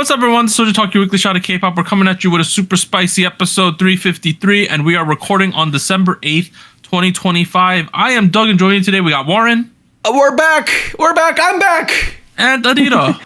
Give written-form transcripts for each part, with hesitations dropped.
What's up, everyone? SojuTalk, your weekly shot of K-pop. We're coming at you with a super spicy episode 353, and we are recording on December 8th, 2025. I am Doug, and joining me today, we got Warren. We're back. I'm back. And Anita.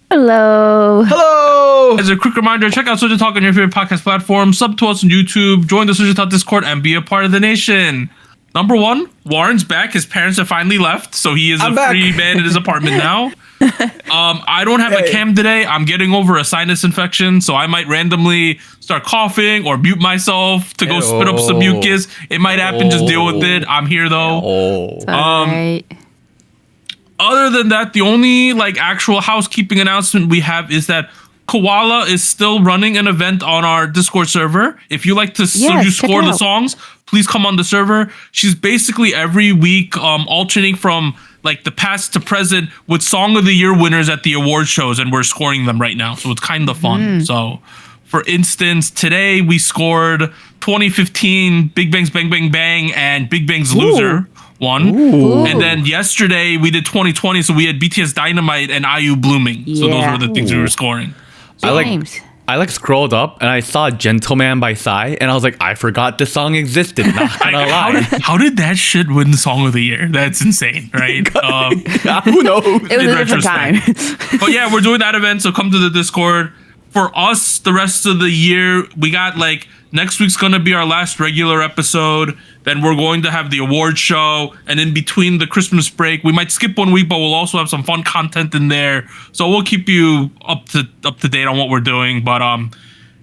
Hello. As a quick reminder, check out SojuTalk on your favorite podcast platform, sub to us on YouTube, join the SojuTalk Discord, and be a part of the nation. Number one, Warren's back. His parents have finally left, so he is free man in his apartment now. I don't have a cam today. I'm getting over a sinus infection, so I might randomly start coughing or mute myself to go spit up some mucus. It might happen. Just deal with it. I'm here though. Other than that, the only actual housekeeping announcement we have is that Koala is still running an event on our Discord server. If you like to SojuScore the songs, please come on the server. She's basically every week alternating from the past to present with Song of the Year winners at the award shows, and we're scoring them right now. So it's kind of fun. So for instance, today we scored 2015 Big Bang's Bang Bang Bang and Big Bang's Loser one. And then yesterday we did 2020, so we had BTS Dynamite and IU Blooming. So those were the things we were scoring. So I scrolled up and I saw Gentleman by Psy, and I was like, I forgot this song existed. Not gonna lie. How did that shit win the Song of the Year? That's insane, right? Who knows? It was a different time. But yeah, we're doing that event, so come to the Discord. For us, the rest of the year, we got next week's gonna be our last regular episode. Then we're going to have the award show, and in between the Christmas break, we might skip 1 week, but we'll also have some fun content in there. So we'll keep you up to date on what we're doing. But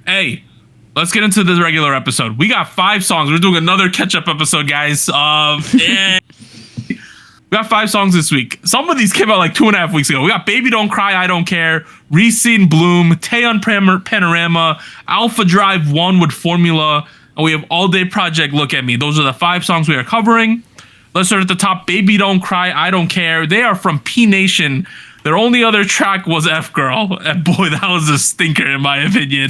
hey, let's get into the regular episode. We got 5 songs. We're doing another catch-up episode, guys. We got 5 songs this week. Some of these came out 2.5 weeks ago. We got Baby Don't Cry, I Don't Care, Rescene Bloom, Taeyeon Panorama, Alpha Drive 1 with Formula, and we have AllDay Project, Look at Me. Those are the 5 songs we are covering. Let's start at the top. Baby Don't Cry, I Don't Care. They are from P Nation. Their only other track was F Girl. And boy, that was a stinker in my opinion.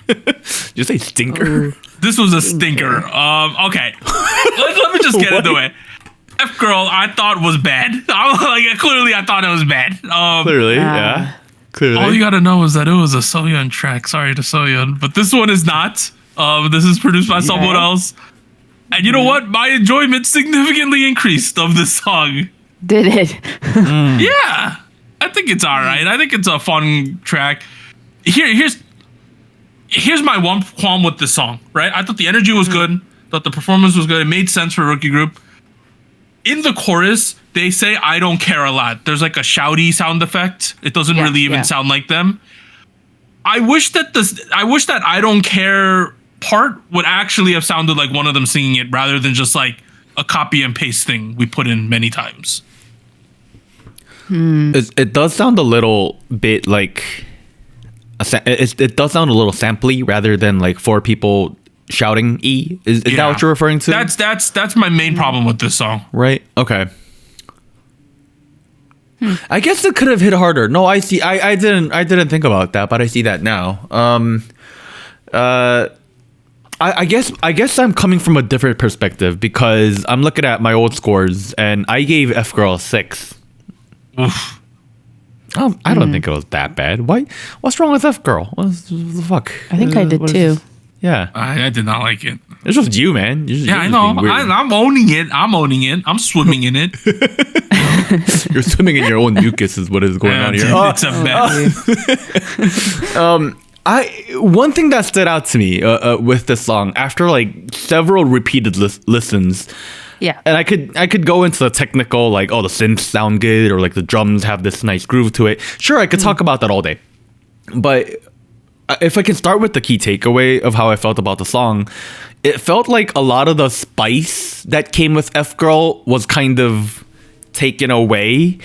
Did you say stinker? This was a stinker. Okay. Let me just get into it. F Girl, I thought was bad. Clearly, I thought it was bad. Clearly. All you gotta know is that it was a Soyeon track. Sorry to Soyeon, but this one is not. This is produced by someone else. And you know what? My enjoyment significantly increased of this song. Did it? Yeah. I think it's alright. I think it's a fun track. Here's my one qualm with this song, right? I thought the energy was good. Thought the performance was good. It made sense for a rookie group. In the chorus, they say I don't care a lot. There's a shouty sound effect. It doesn't really even sound like them. I wish that I don't care part would actually have sounded like one of them singing it rather than just a copy and paste thing we put in many times. It does sound a little bit it does sound a little sampley rather than 4 people shouting E. Is that what you're referring to? That's my main problem with this song. Right. Okay. I guess it could have hit harder. No, I see. I didn't think about that, but I see that now. I guess I'm coming from a different perspective because I'm looking at my old scores and I gave F Girl a 6. Oof. I don't think it was that bad. What's wrong with F Girl? What the fuck? I think I did too. Yeah. I did not like it. It's just you, man. I know. I'm owning it. I'm swimming in it. You're swimming in your own mucus is what is going on here. It's a mess. One thing that stood out to me with this song after several repeated listens. Yeah. And I could go into the technical the synths sound good or the drums have this nice groove to it. Sure, I could talk about that all day. But if I can start with the key takeaway of how I felt about the song, it felt like a lot of the spice that came with F Girl was kind of taken away.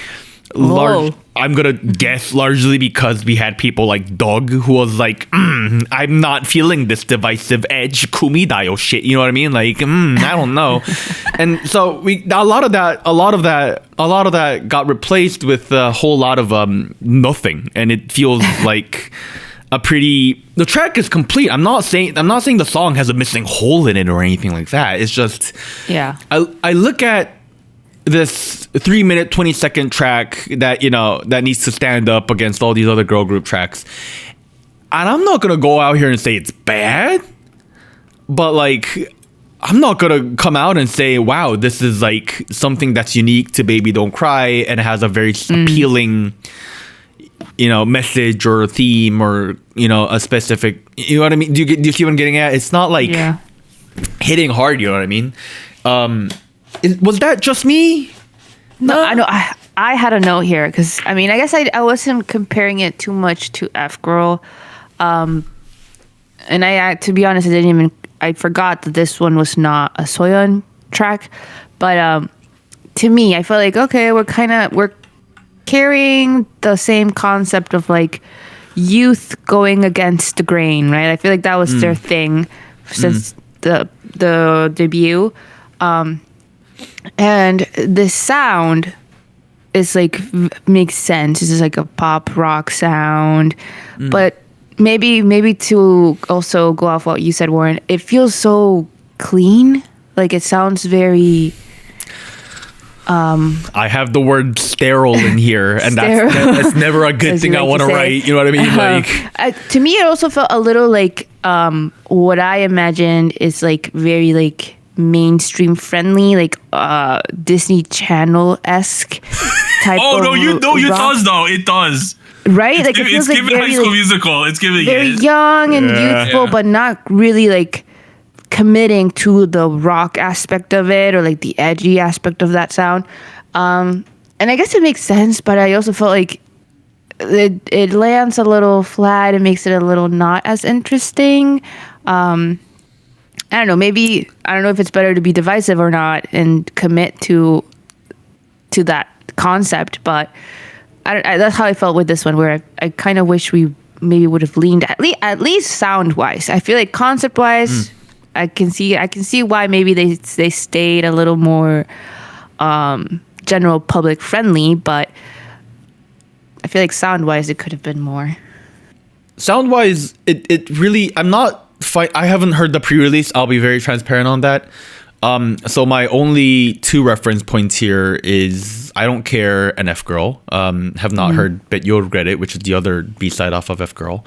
I'm gonna guess largely because we had people like Doug who was I'm not feeling this divisive edge kumidayo shit, you know what I mean? I don't know. And so a lot of that got replaced with a whole lot of nothing, and it feels like the track is complete. I'm not saying the song has a missing hole in it or anything like that. It's just I look at this 3-minute 20-second track that that needs to stand up against all these other girl group tracks. And I'm not gonna go out here and say it's bad, but like I'm not gonna come out and say, wow, this is like something that's unique to Baby Don't Cry and it has a very appealing message or theme or a specific, you know what I mean? Do you see what I'm getting at? It's not like hitting hard, you know what I mean? Was that just me? No, I know. I had a note here because I guess I wasn't comparing it too much to F Girl, and I to be honest, I forgot that this one was not a Taeyeon track, but to me, I felt like okay, we're carrying the same concept of like youth going against the grain, right? I feel like that was their thing since the debut. And the sound is like makes sense. It's just like a pop rock sound, but maybe to also go off what you said, Warren, it feels so clean. Like it sounds very. I have the word sterile in here, and that's never a good thing I want to write. You know what I mean? Like to me, it also felt a little like what I imagined is like very like mainstream friendly, like Disney Channel-esque type it does though. It does. Right? Like it feels like giving very, High School Musical. It's giving very young and youthful, but not really like committing to the rock aspect of it or like the edgy aspect of that sound. And I guess it makes sense, but I also felt like it lands a little flat. It makes it a little not as interesting. I don't know. Maybe I don't know if it's better to be divisive or not and commit to that concept. But that's how I felt with this one, where I kind of wish we maybe would have leaned at least sound wise. I feel like concept wise, I can see why maybe they stayed a little more general public friendly. But I feel like sound wise, it could have been more. Sound wise, it really. I haven't heard the pre-release. I'll be very transparent on that. So my only 2 reference points here is I Don't Care and F Girl. Have not heard But You'll Regret It, which is the other B-side off of F Girl.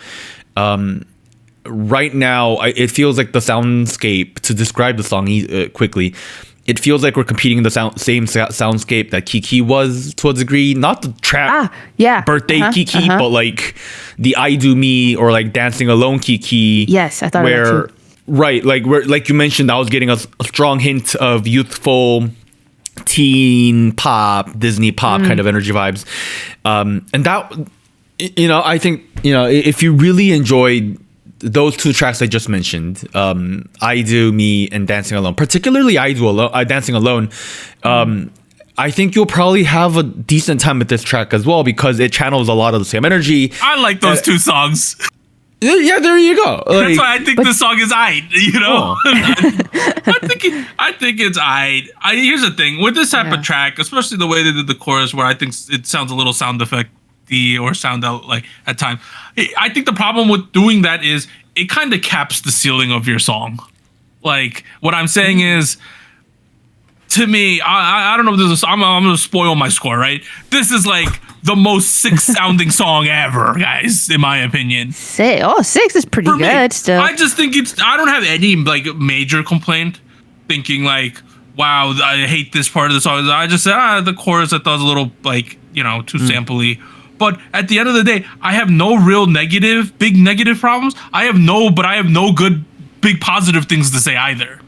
Right now, it feels like the soundscape, to describe the song quickly, it feels like we're competing in the same soundscape that Kiki was to a degree. Not the trap birthday Kiki, but like the I Do Me or like Dancing Alone Kiki. Yes, I thought of that too. Right, like you mentioned, I was getting a strong hint of youthful teen pop, Disney pop kind of energy vibes. And that, I think, if you really enjoyed those 2 tracks I just mentioned, I Do Me and Dancing Alone, particularly Dancing Alone, I think you'll probably have a decent time with this track as well because it channels a lot of the same energy. I like those 2 songs. Yeah, there you go. That's why I think the song is aight, I think it's aight. Here's the thing. With this type of track, especially the way they did the chorus where I think it sounds a little sound effect-y or sound out like at times. I think the problem with doing that is it kind of caps the ceiling of your song. Like, what I'm saying is, to me, I don't know if this is, I'm going to spoil my score, right? This is like the most 6 sounding song ever, guys, in my opinion. 6? Oh, 6 is pretty good still. I just think I don't have any like major complaint thinking like, wow, I hate this part of the song. I just said, the chorus I thought was a little like, too sampley. But at the end of the day, I have no real big negative problems. I have no good, big positive things to say either.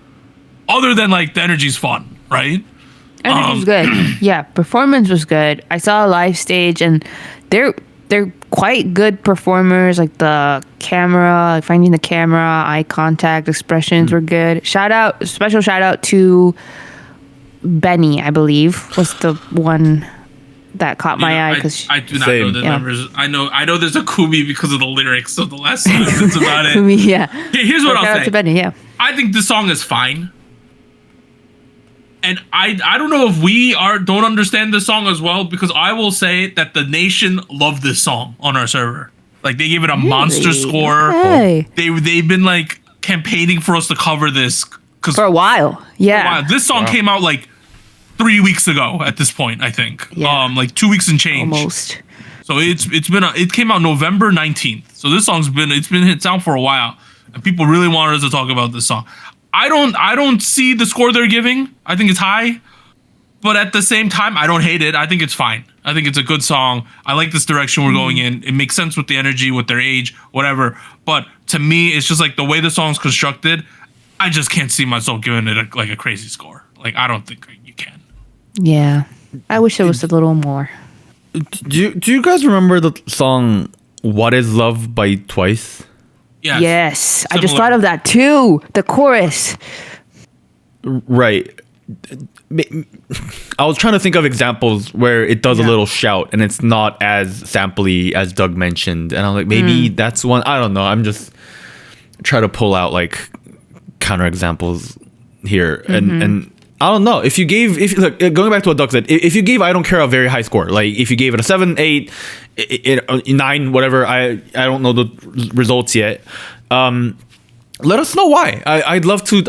Other than like the energy's fun, right? Energy was good. Yeah, performance was good. I saw a live stage and they're quite good performers. Like the camera, finding the camera, eye contact, expressions were good. Special shout out to Benny, I believe, was the one that caught my eye because I do not know the numbers. I know there's a Kumi because of the lyrics of the last song. That's about it. Kumi, yeah. Here's what I'll say. To Benny, yeah. I think the song is fine. And I don't know if we don't understand this song as well, because I will say that the nation loved this song on our server. Like they gave it a monster score. Okay. They've been like campaigning for us to cover this for a while. Yeah. This song came out like 3 weeks ago at this point, I think. Yeah. Like 2 weeks and change. Almost. So it came out November 19th. So this song's been hit out for a while, and people really wanted us to talk about this song. I don't see the score they're giving. I think it's high, but at the same time, I don't hate it. I think it's fine. I think it's a good song. I like this direction we're going in. It makes sense with the energy, with their age, whatever. But to me, it's just like the way the song's constructed. I just can't see myself giving it a crazy score. Like, I don't think you can. Yeah. I wish there was a little more. Do you guys remember the song "What Is Love" by Twice? Yes. I just thought of that too. The chorus. Right. I was trying to think of examples where it does a little shout and it's not as sampley as Doug mentioned, and I'm like, maybe that's one. I don't know. I'm just trying to pull out like counter examples here, and I don't know. If look, going back to what Doug said, if you gave I Don't Care a very high score, like if you gave it a 7, 8, 9, whatever, I don't know the results yet. Let us know why. I'd love to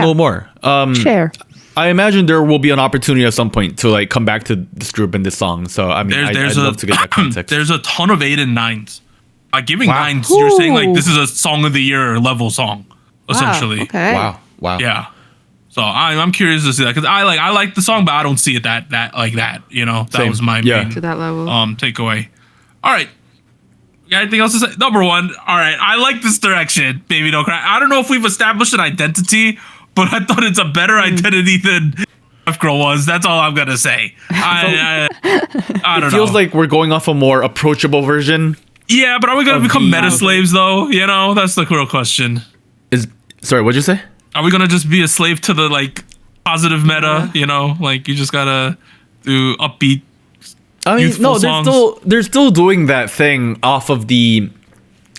know more. Share. I imagine there will be an opportunity at some point to like come back to this group and this song. So I mean, I'd love to get that context. There's a ton of 8 and 9s. Giving 9s, you're saying like this is a song of the year level song, essentially. Okay. Wow. Yeah. So I'm curious to see that because I like the song, but I don't see it that. You know, that Same. was my Yeah. main To that level. takeaway. All right. Got anything else to say? Number one. All right. I like this direction. Baby Don't Cry. I don't know if we've established an identity, but I thought it's a better identity than F Girl was. That's all I'm gonna say. I don't know. It feels like we're going off a more approachable version. Yeah, but are we gonna become meta slaves though? You know, that's the real question. Sorry, what'd you say? Are we gonna just be a slave to the like positive meta? You know, like you just gotta do upbeat. I mean, youthful songs. they're still doing that thing off of the.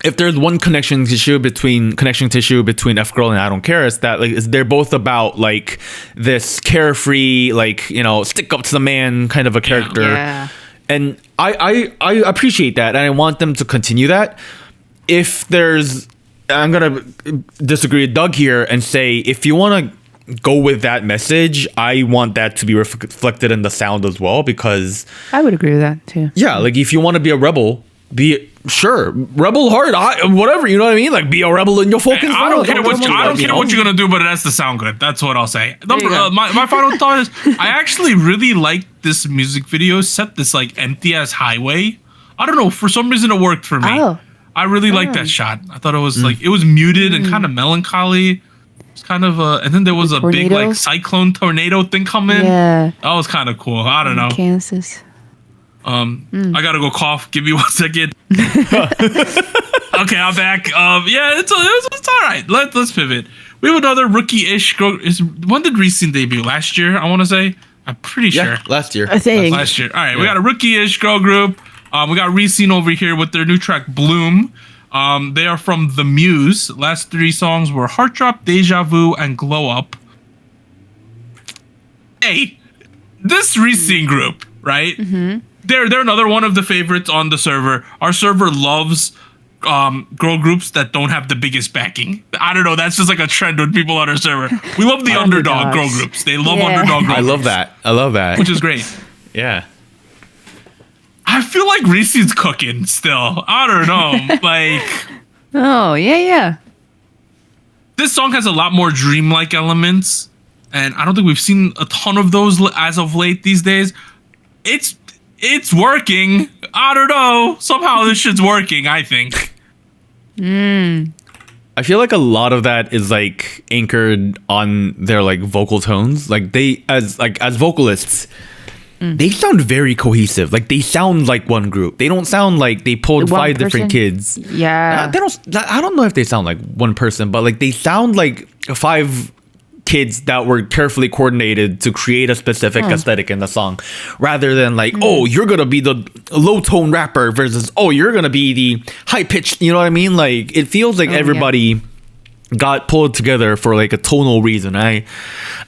If there's one connection tissue between F Girl and I Don't Care, it's that like they're both about like this carefree, like, you know, stick up to the man kind of a character. Yeah. And I appreciate that, and I want them to continue that. If there's, I'm gonna disagree with Doug here and say if you want to go with that message, I want that to be reflected in the sound as well, because I would agree with that too. yeah, like if you want to be a rebel, rebel hard, whatever, you know what I mean? Like be a rebel in your fucking. I don't care what you're gonna do, but it has to sound good. That's what I'll say. My final thought is I actually really like this music video set, this like empty ass highway. I don't know, for some reason it worked for me. Oh. I really liked that shot. I thought it was like it was muted and kind of melancholy. It's kind of and then there was a big like cyclone tornado thing coming. Yeah. That was kind of cool. I don't know. Kansas. I gotta go cough. Give me 1 second. Okay, I'm back. Yeah, it's all right. Let's pivot. We have another rookie-ish girl. When did Rescene debut? Last year, I want to say. I'm pretty sure. Last year. I think. Last year. All right, we got a rookie-ish girl group. We got Rescene over here with their new track Bloom. They are from The Muse. Last 3 songs were Heart Drop, Deja Vu, and Glow Up. Hey, this Rescene group, right? Mm-hmm. They're another one of the favorites on the server. Our server loves girl groups that don't have the biggest backing. I don't know. That's just like a trend with people on our server. We love the underdog girl groups. They love underdog girl groups. I love that. Which is great. Yeah. I feel like Reese's cooking still. I don't know. Like, Oh, yeah. this song has a lot more dreamlike elements, and I don't think we've seen a ton of those as of late these days. It's working. I don't know. Somehow this shit's working, I think. I feel like a lot of that is like anchored on their like vocal tones. Like they as vocalists, they sound very cohesive. Like they sound like one group. They don't sound like they pulled One 5 different person? kids. Yeah. They don't. I don't know if they sound like one person, but like they sound like 5 kids that were carefully coordinated to create a specific aesthetic in the song, rather than like, oh, you're gonna be the low tone rapper versus, oh, you're gonna be the high pitched. You know what I mean? Like it feels like everybody got pulled together for like a tonal reason. I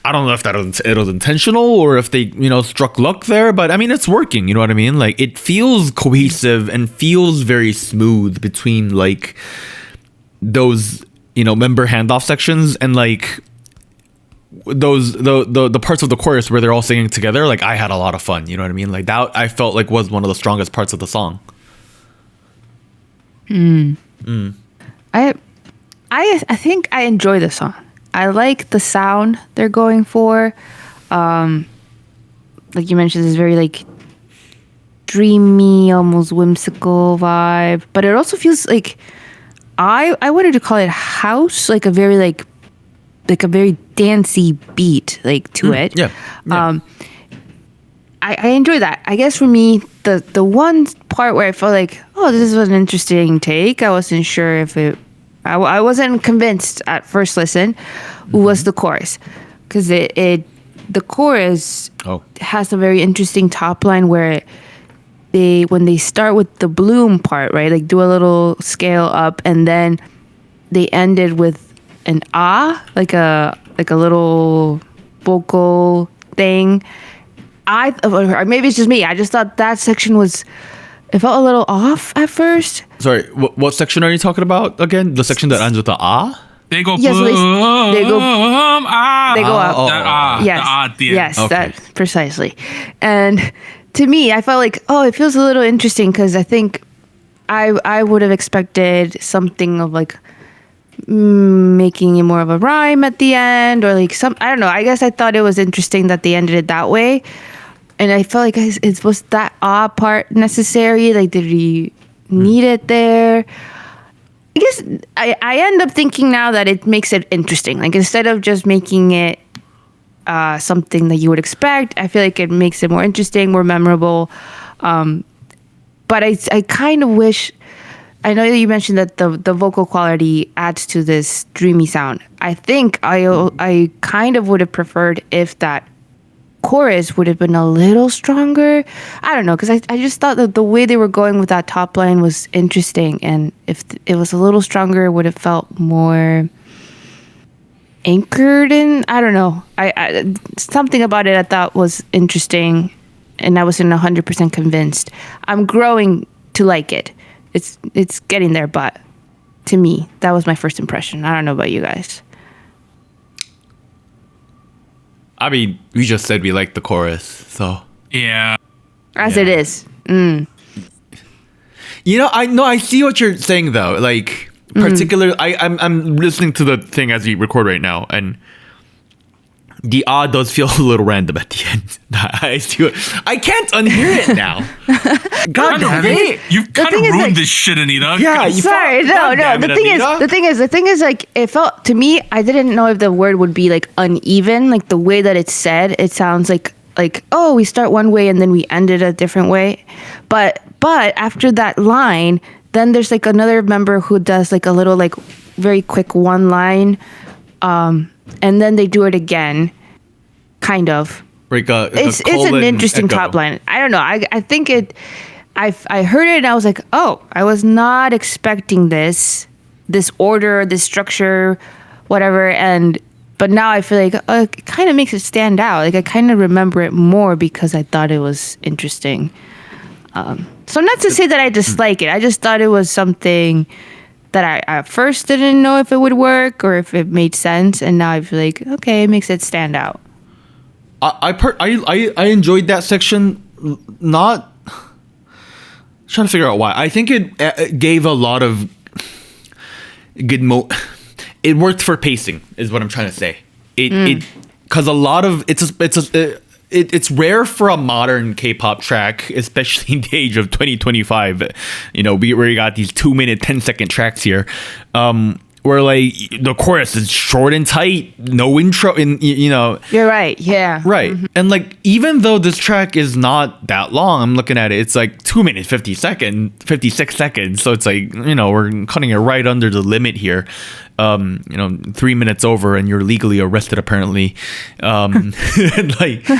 don't know if it was intentional or if they struck luck there, but I mean it's working. You know what I mean? Like it feels cohesive and feels very smooth between like those member handoff sections, and like the parts of the chorus where they're all singing together, like I had a lot of fun. You know what I mean? Like that, I felt like was one of the strongest parts of the song. I think I enjoy the song. I like the sound they're going for. Like you mentioned, this very like dreamy, almost whimsical vibe. But it also feels like I wanted to call it house, like a very like a very dancey beat like to it. Yeah. I enjoy that. I guess for me, the one part where I felt like, oh, this was an interesting take. I wasn't sure if it. I wasn't convinced at first listen. Was the chorus, because the chorus has a very interesting top line where when they start with the bloom part, right, like do a little scale up, and then they ended with an like a little vocal thing. Or maybe it's just me. I just thought that section it felt a little off at first. Sorry, what section are you talking about again? The section that ends with the ah? They go Yes, boom, they go up. That at the end. Yes, Okay. that precisely. And to me, I felt like, it feels a little interesting because I think I would have expected something of like making it more of a rhyme at the end, or like I don't know. I guess I thought it was interesting that they ended it that way. And I felt like was that part necessary? Like, did he need it there? I guess I end up thinking now that it makes it interesting. Like, instead of just making it something that you would expect, I feel like it makes it more interesting, more memorable. But I kind of wish. I know that you mentioned that the vocal quality adds to this dreamy sound. I think I kind of would have preferred if that chorus would have been a little stronger. I don't know, because I just thought that the way they were going with that top line was interesting, and if it was a little stronger, it would have felt more anchored in. I don't know. I something about it I thought was interesting, and I wasn't 100% convinced. I'm growing to like it. It's getting there, but to me, that was my first impression. I don't know about you guys. I mean, we just said we liked the chorus, so Yeah. As it is. you know, I see what you're saying though. Like, particularly, I'm listening to the thing as we record right now, and the does feel a little random at the end. I can't unhear it now. God damn it! You've kind of thing is, ruined like- this shit, Anita. Yeah, you Sorry, God no. damn it, The thing is, like, it felt to me. I didn't know if the word would be like uneven, like the way that it's said. It sounds like oh, we start one way and then we end it a different way. But after that line, then there's like another member who does like a little like very quick one line, and then they do it again, kind of. Like It's an interesting top line. I don't know. I think it. I heard it and I was like, oh, I was not expecting this order, this structure, whatever. But now I feel like it kind of makes it stand out. Like, I kind of remember it more because I thought it was interesting. So not to say that I dislike it. I just thought it was something that I at first didn't know if it would work or if it made sense, and now I feel like, okay, it makes it stand out. I enjoyed that section. Not trying to figure out why. I think it gave a lot of good it worked for pacing, is what I'm trying to say. It because a lot of it's rare for a modern K-pop track, especially in the age of 2025. You know, we got these 2-minute, 10-second tracks here, where like the chorus is short and tight, no intro, and you know. You're right. Yeah. Right. Mm-hmm. And like, even though this track is not that long, I'm looking at it, it's like 2 minutes, 56 seconds. So it's like, you know, we're cutting it right under the limit here. You know, 3 minutes over and you're legally arrested apparently. And like,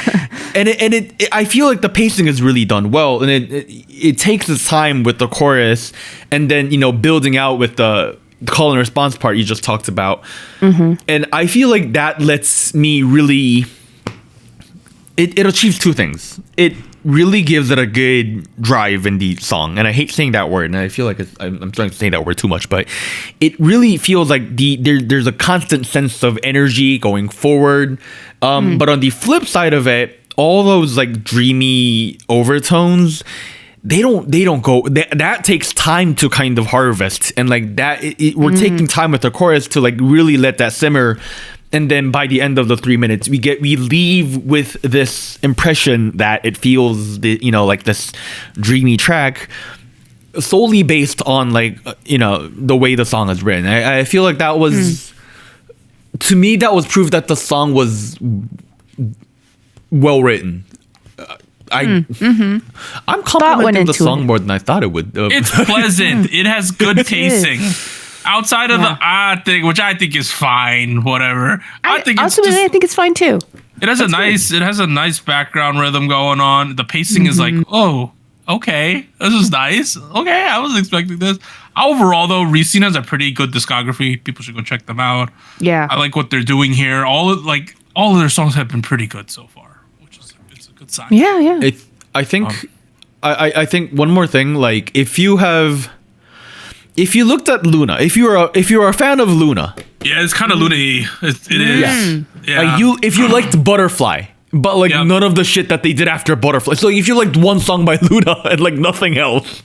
and I feel like the pacing is really done well, and it takes its time with the chorus, and then, you know, building out with the call and response part you just talked about. Mm-hmm. And I feel like that lets me really, it achieves two things. It really gives it a good drive in the song. And I hate saying that word, and I feel like I'm starting to say that word too much, but it really feels like there's a constant sense of energy going forward. But on the flip side of it, all those like dreamy overtones, they don't go. That takes time to kind of harvest, and like that, we're taking time with the chorus to like really let that simmer. And then by the end of the 3 minutes, we leave with this impression that it feels like this dreamy track, solely based on like the way the song is written. I feel like that was to me, that was proof that the song was well written. I'm complimenting the song more than I thought it would. It's pleasant. It has good tasting. Outside of the thing, which I think is fine, whatever. I think it's fine too. It has a nice background rhythm going on. The pacing is like, oh, okay, this is nice. Okay, I was expecting this. Overall, though, Rescene has a pretty good discography. People should go check them out. Yeah, I like what they're doing here. All of their songs have been pretty good so far, which is it's a good sign. Yeah. I think one more thing, like if you looked at Luna, if you're a fan of Luna, yeah, it's kind of Luna-y. It is. Yeah. If you liked Butterfly, but like none of the shit that they did after Butterfly. So if you liked one song by Luna and like nothing else,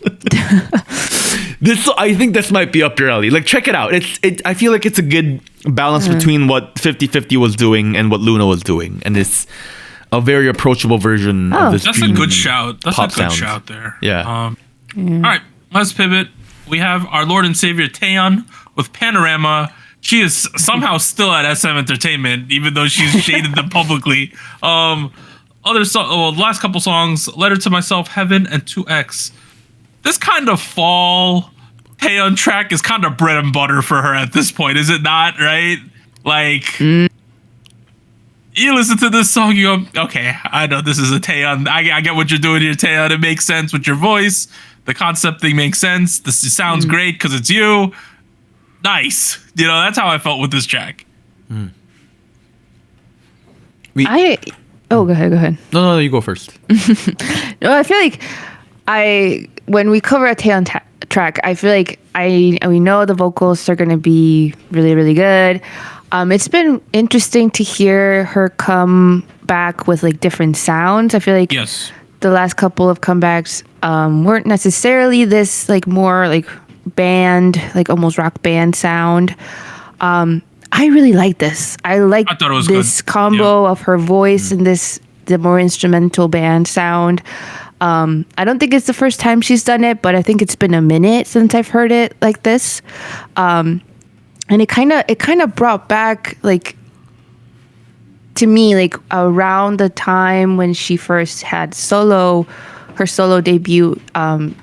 I think this might be up your alley. Like check it out. I feel like it's a good balance between what 50/50 was doing and what Luna was doing, and it's a very approachable version of this. That's a good shout. That's a good shout there. Yeah. All right, let's pivot. We have our Lord and Savior Taeyeon with Panorama. She is somehow still at SM Entertainment, even though she's shaded them publicly. Last couple songs, Letter to Myself, Heaven, and 2X. This kind of fall Taeyeon track is kind of bread and butter for her at this point, is it not, right? Like, you listen to this song, you go, okay, I know this is a Taeyeon. I get what you're doing here, Taeyeon. It makes sense with your voice. The concept thing makes sense. This sounds great because it's you. Nice. That's how I felt with this track. Go ahead. No, you go first. No, I feel like when we cover a Taeyeon track, I feel like we know the vocals are going to be really, really good. It's been interesting to hear her come back with like different sounds. I feel like the last couple of comebacks weren't necessarily this like more like band, like almost rock band sound. I really like this. I thought it was this good combo of her voice and the more instrumental band sound. I don't think it's the first time she's done it, but I think it's been a minute since I've heard it like this. And it kind of brought back like to me like around the time when she first had her solo debut.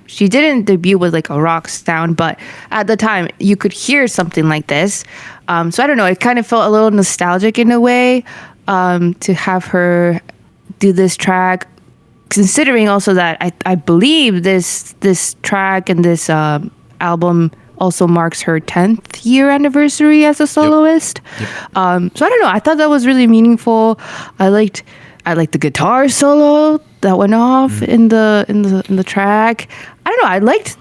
She didn't debut with like a rock sound, but at the time you could hear something like this. So I don't know, it kind of felt a little nostalgic in a way to have her do this track, considering also that I believe this track and this album also marks her 10th year anniversary as a soloist. Yep. So I don't know, I thought that was really meaningful. I liked the guitar solo that went off in the track. I don't know, I liked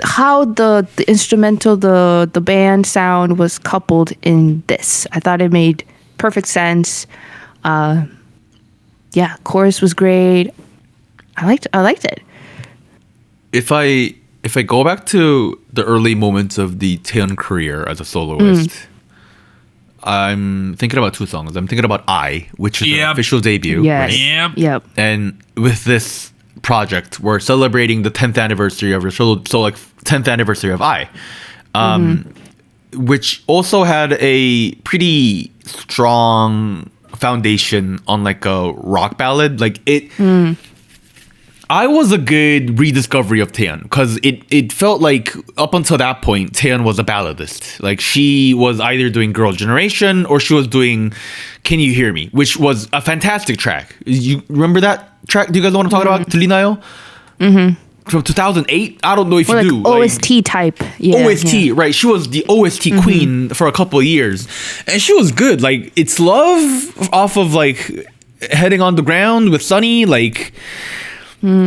how the instrumental, the band sound was coupled in this. I thought it made perfect sense. Chorus was great. I liked it. If I go back to the early moments of the Taeyeon career as a soloist, I'm thinking about two songs. I'm thinking about I, which is an official debut. Yes. Right? Yep. And with this project, we're celebrating the 10th anniversary of your solo, so like 10th anniversary of I, which also had a pretty strong foundation on like a rock ballad. Like it, I was a good rediscovery of Taeyeon because it felt like up until that point Taeyeon was a balladist. Like she was either doing Girl Generation or she was doing Can You Hear Me, which was a fantastic track. You remember that track? Do you guys know what I'm talking about? 들리나요? From 2008. I don't know if you like do. OST type. OST, right? She was the OST queen for a couple of years, and she was good. Like It's Love off of like heading on the ground with Sunny, like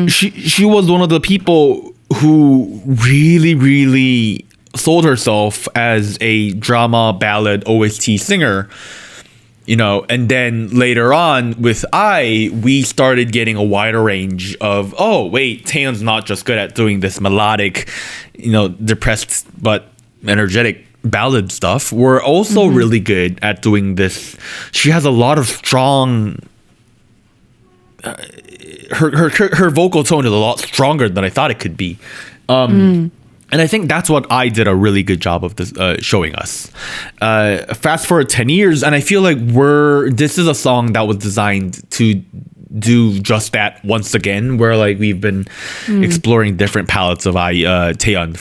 she was one of the people who really sold herself as a drama ballad OST singer. And then later on with we started getting a wider range of, oh wait, Taeyeon's not just good at doing this melodic, depressed but energetic ballad stuff. We're also really good at doing this. She has a lot of strong. Her vocal tone is a lot stronger than I thought it could be. And I think that's what I did a really good job of this, showing us. Fast forward 10 years, and I feel like this is a song that was designed to do just that once again, where like we've been exploring different palettes of Taeyeon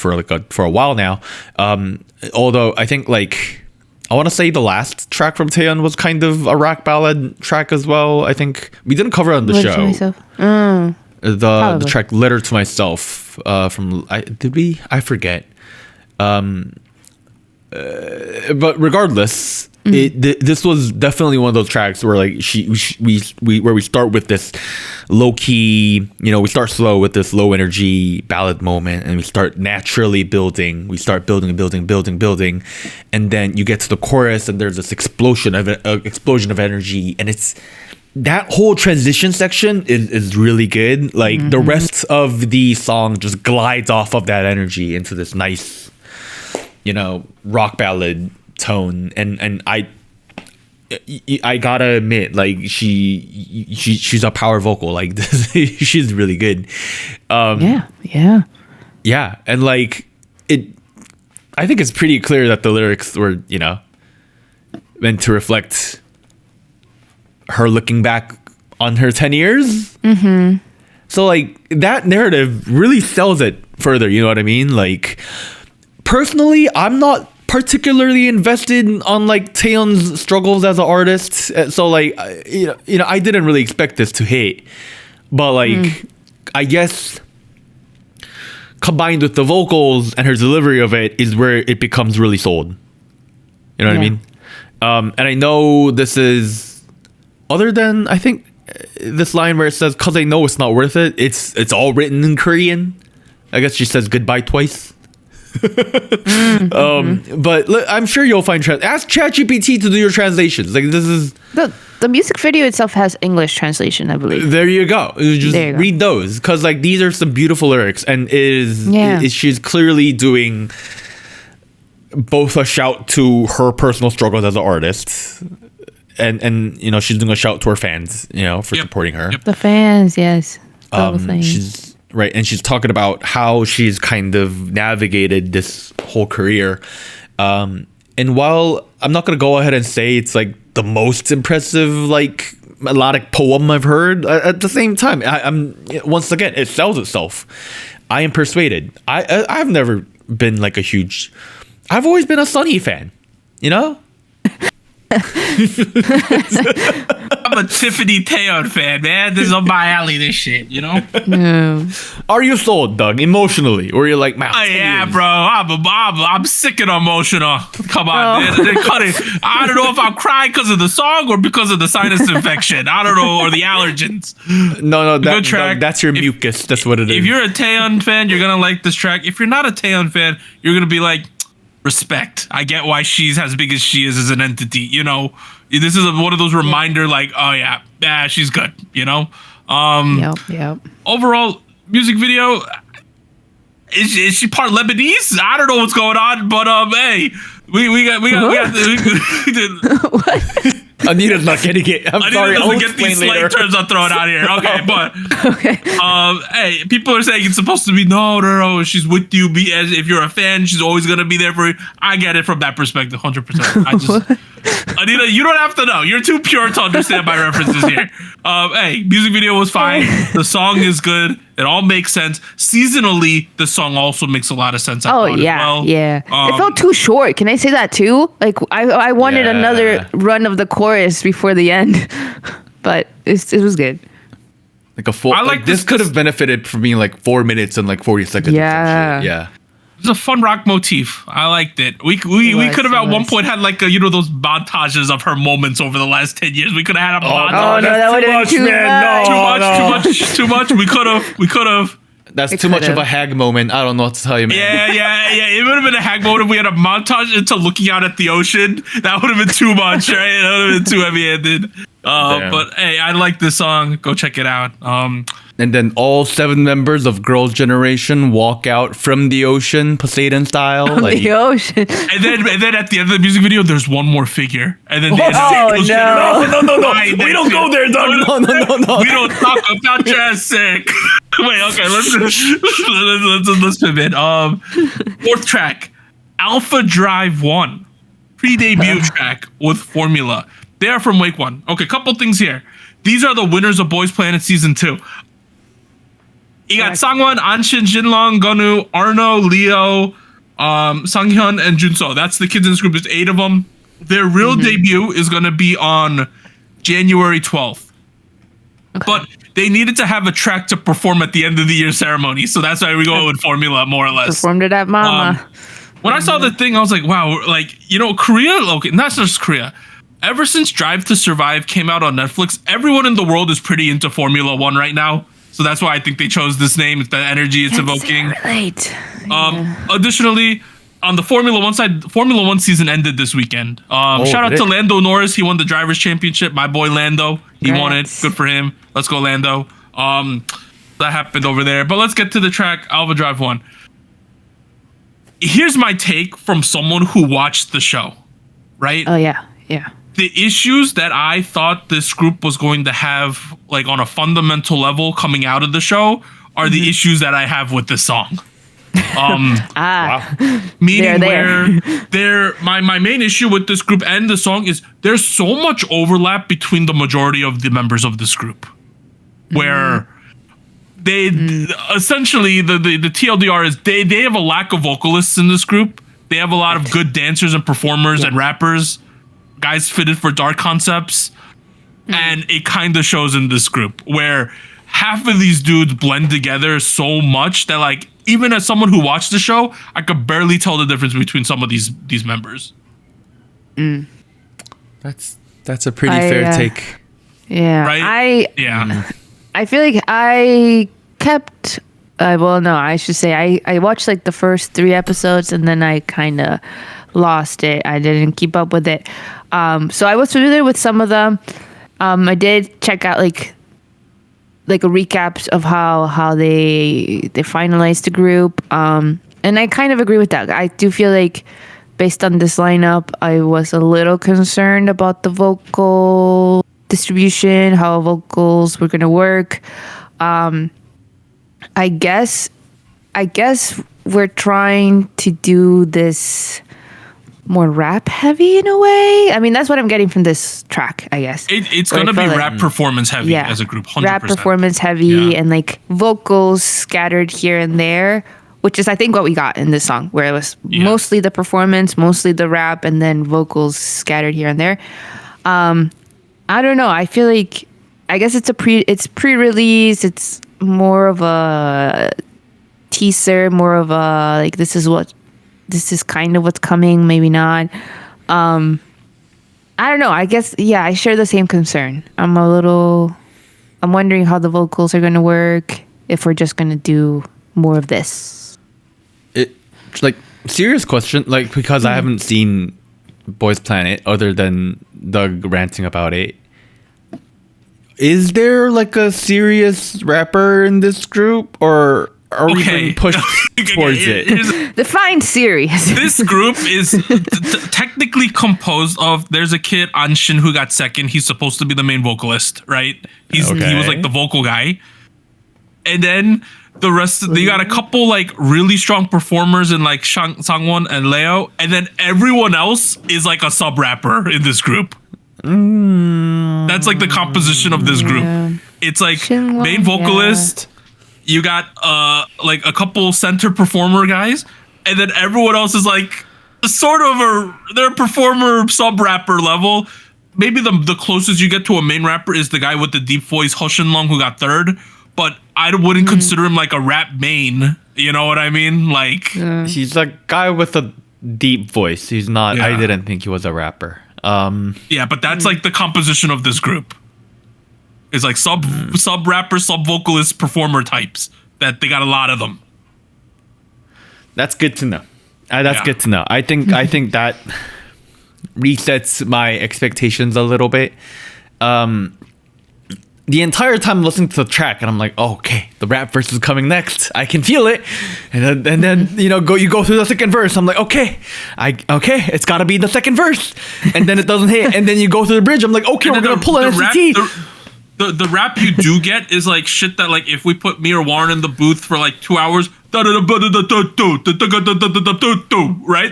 for a while now. Although I think like I want to say the last track from Taeyeon was kind of a rock ballad track as well. I think we didn't cover it on the show. The track "Letter to Myself" did we? I forget. But regardless, this was definitely one of those tracks where like we start with this low key, we start slow with this low energy ballad moment, and we start naturally building. We start building, and then you get to the chorus, and there's this explosion of energy, and it's. That whole transition section is really good. Like the rest of the song just glides off of that energy into this nice, rock ballad tone. And I gotta admit, like she's a power vocal. Like this, she's really good. Yeah. And like I think it's pretty clear that the lyrics were, meant to reflect her looking back on her 10 years. So like that narrative really sells it further, you know what I mean? Like personally, I'm not particularly invested on like Taeyeon's struggles as an artist. So like I didn't really expect this to hit. But like I guess combined with the vocals and her delivery of it is where it becomes really sold. You know what I mean? And I know this is other than I think this line where it says "cause I know it's not worth it," it's all written in Korean. I guess she says goodbye twice. But I'm sure you'll find ask ChatGPT to do your translations. Like this is the music video itself has English translation, I believe. There you go. Just read those, because like these are some beautiful lyrics, and she's clearly doing both a shout to her personal struggles as an artist. And she's doing a shout to her fans, for supporting her. The fans, yes. She's right, and she's talking about how she's kind of navigated this whole career. And while I'm not gonna go ahead and say it's like the most impressive like melodic poem I've heard, at the same time, I'm once again it sells itself. I am persuaded. I've never been like I've always been a Sunny fan, I'm a Tiffany Taeyeon fan, man. This is up my alley, this shit, No. Are you sold, Doug, emotionally? Or you're like, man, yeah, bro. I'm sick and emotional. Come on, man. They're cutting. I don't know if I'm crying because of the song or because of the sinus infection. I don't know, or the allergens. No, good track. That's your mucus. That's what it is. If you're a Taeyeon fan, you're gonna like this track. If you're not a Taeyeon fan, you're gonna be like, respect. I get why she's as big as she is as an entity. This is one of those reminder, like, oh yeah, she's good. Yep. Overall, music video. Is she part Lebanese? I don't know what's going on, but hey, we got. What? Anita's not getting it. I'm sorry. I'll get these slang terms I'm throwing out here. Okay, but hey, people are saying it's supposed to be no. She's with you. If you're a fan, she's always gonna be there for you. I get it from that perspective, 100%. Anita, you don't have to know. You're too pure to understand my references here. Hey, music video was fine. The song is good. It all makes sense. Seasonally, the song also makes a lot of sense. Yeah. It felt too short. Can I say that too? Like I wanted another run of the chorus before the end, but it was good. Like a full. I like this could have benefited from being like 4 minutes and like 40 seconds. Yeah. Yeah. It's a fun rock motif. I liked it. We could have at one point had like those montages of her moments over the last 10 years. We could have had a montage. Oh no, that would have been Too much. We could have. That's too much of a hag moment. I don't know what to tell you, man. Yeah. It would have been a hag moment if we had a montage into looking out at the ocean. That would have been too much, right? That would have been too heavy-handed. But hey, I like this song. Go check it out. And then all 7 members of Girls' Generation walk out from the ocean, Poseidon style. Like, the ocean. And then at the end of the music video, there's one more figure. And then no. No. We don't go there, dog. No. We don't talk about Jurassic. Wait, okay, let's pivot. 4th track, Alpha Drive 1. Pre-debut track with Formula. They are from Wake 1. Okay, couple things here. These are the winners of Boys Planet Season 2. You got Sangwon, Anshin, Jinlong, Gonu, Arno, Leo, Sanghyun, and Junso. That's the kids in this group. There's 8 of them. Their real debut is going to be on January 12th. Okay. But they needed to have a track to perform at the end of the year ceremony. So that's why we go with Formula, more or less. Performed it at Mama. When I saw the thing, I was like, wow, like, Korea, okay, not just Korea. Ever since Drive to Survive came out on Netflix, everyone in the world is pretty into Formula 1 right now. So that's why I think they chose this name. It's the energy it's evoking. Right. Additionally, on the Formula 1 side, Formula 1 season ended this weekend. Shout out to Lando Norris. He won the Drivers' Championship. My boy Lando. He won it. Good for him. Let's go, Lando. That happened over there. But let's get to the track, Alpha Drive 1. Here's my take from someone who watched the show, right? Oh, yeah. The issues that I thought this group was going to have, like on a fundamental level coming out of the show, are the issues that I have with this song. Meaning where my main issue with this group and the song is there's so much overlap between the majority of the members of this group, where they essentially the TLDR is they have a lack of vocalists in this group. They have a lot of good dancers and performers and rappers. Guys fitted for dark concepts, and it kind of shows in this group where half of these dudes blend together so much that, like, even as someone who watched the show, I could barely tell the difference between some of these members. That's a pretty fair take. Yeah, right? I feel like I kept. I should say I watched like the first 3 episodes and then I kind of lost it. I didn't keep up with it. So I was familiar with some of them. I did check out like a recaps of how they finalized the group. And I kind of agree with that. I do feel like based on this lineup, I was a little concerned about the vocal distribution, how vocals were gonna work. I guess we're trying to do this more rap heavy in a way. I mean, that's what I'm getting from this track, I guess. It's going to be rap performance heavy as a group, 100%. Rap performance heavy and like vocals scattered here and there, which is I think what we got in this song, where it was mostly the performance, mostly the rap, and then vocals scattered here and there. I don't know. I feel like, I guess it's pre-release. It's more of a teaser, more of a like this is kind of what's coming, maybe not. I don't know. I guess I share the same concern. I'm wondering how the vocals are gonna work if we're just gonna do more of this. Like, serious question, like, because I haven't seen Boys Planet other than Doug ranting about it. Is there like a serious rapper in this group, or are we being pushed towards it? Define serious. This group is technically composed of, there's a kid, Anshin, who got second. He's supposed to be the main vocalist, right? He was like the vocal guy. And then the rest, you got a couple like really strong performers in like Sangwon and Leo. And then everyone else is like a sub rapper in this group. That's like the composition of this group. It's like main vocalist. You got like a couple center performer guys, and then everyone else is like sort of their performer sub rapper level. Maybe the closest you get to a main rapper is the guy with the deep voice, Ho Shin Long, who got third. But I wouldn't consider him like a rap main. You know what I mean? Like, He's a guy with a deep voice. He's not. I didn't think he was a rapper. yeah, but that's like the composition of this group. It's like sub rapper, sub vocalist, performer types. That they got a lot of them. That's good to know. That's good to know. I think that resets my expectations a little bit. The entire time listening to the track, and I'm like, oh, okay, the rap verse is coming next. I can feel it, and then you go through the second verse. I'm like, okay, it's got to be the second verse, and then it doesn't hit, and then you go through the bridge. I'm like, okay, we're gonna pull an SCT. The rap you do get is like shit that like if we put me or Warren in the booth for like 2 hours, right?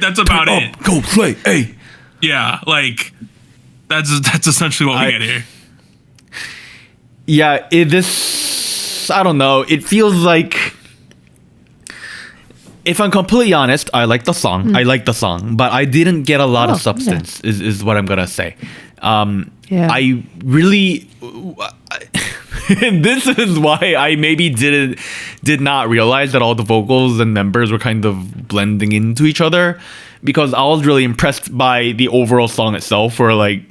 That's about it. Go play, hey. Yeah, like that's essentially what we get here. Yeah, this, I don't know. It feels like, if I'm completely honest, I like the song. I like the song, but I didn't get a lot of substance, is what I'm going to say. I really, this is why I maybe did not realize that all the vocals and members were kind of blending into each other, because I was really impressed by the overall song itself, where like,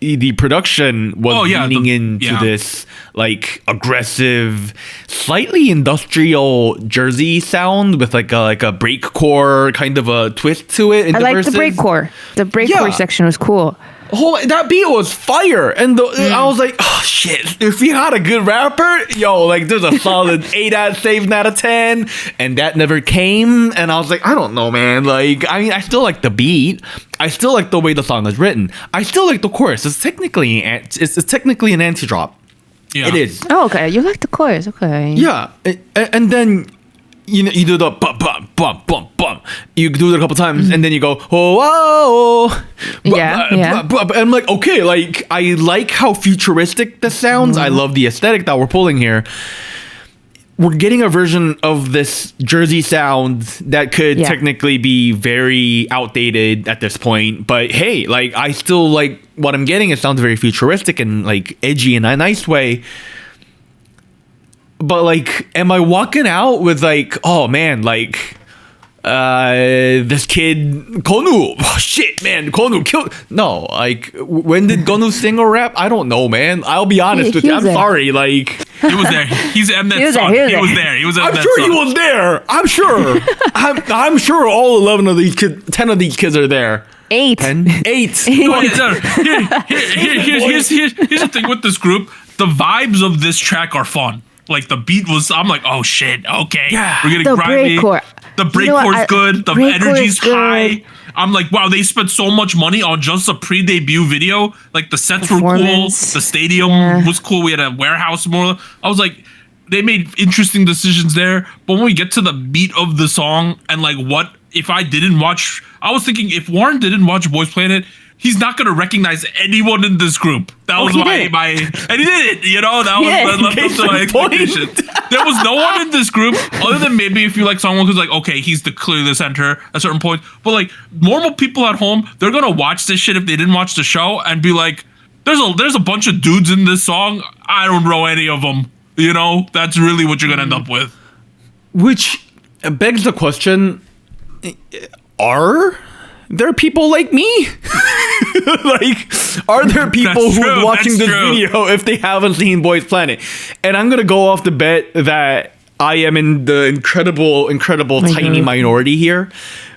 the production was leaning into this like aggressive, slightly industrial Jersey sound with like a breakcore kind of a twist to it. I like the breakcore. The breakcore section was cool. That beat was fire, and I was like, oh shit! If we had a good rapper, like there's a solid 8 out of 10, and that never came. And I was like, I don't know, man. Like, I mean, I still like the beat. I still like the way the song is written. I still like the chorus. It's technically an anti-drop. Yeah. It is. Oh, okay. You like the chorus, okay? Yeah, and then. You do the bum bum bum bum bum. You do it a couple times, and then you go oh. I'm like, okay, like I like how futuristic this sounds. I love the aesthetic that we're pulling here. We're getting a version of this Jersey sound that could technically be very outdated at this point, but hey, like I still like what I'm getting. It sounds very futuristic and like edgy in a nice way. But like, am I walking out with like, oh man, like, this kid Konu, oh, shit, man, Konu killed. No, like, when did Konu sing or rap? I don't know, man. I'll be honest with you. I'm sorry, like, he was there. He's Mnet's son. He was there. He was. I'm sure he was there. I'm sure. I'm sure all 11 of these kids, 10 of these kids are there. 8. 10? 8. Here's the thing with this group. The vibes of this track are fun. Like the beat was, I'm like, oh shit, okay, we're getting grimy. The breakcore is good. The energy's high. I'm like, wow, they spent so much money on just a pre-debut video. Like the sets were cool. The stadium was cool. We had a warehouse more. I was like, they made interesting decisions there. But when we get to the beat of the song and like, what if I didn't watch? I was thinking if Warren didn't watch Boys Planet, he's not gonna recognize anyone in this group. That was and he did it. You know, that left up to my expectation. There was no one in this group other than maybe if you like someone who's like, okay, he's clearly the center at a certain point. But like normal people at home, they're gonna watch this shit if they didn't watch the show and be like, there's a bunch of dudes in this song. I don't know any of them. You know, that's really what you're gonna end up with. Which begs the question: are there are people like me? Like, are there people who are watching this video if they haven't seen Boys Planet? And I'm gonna go off the bet that I am in the incredible tiny minority here.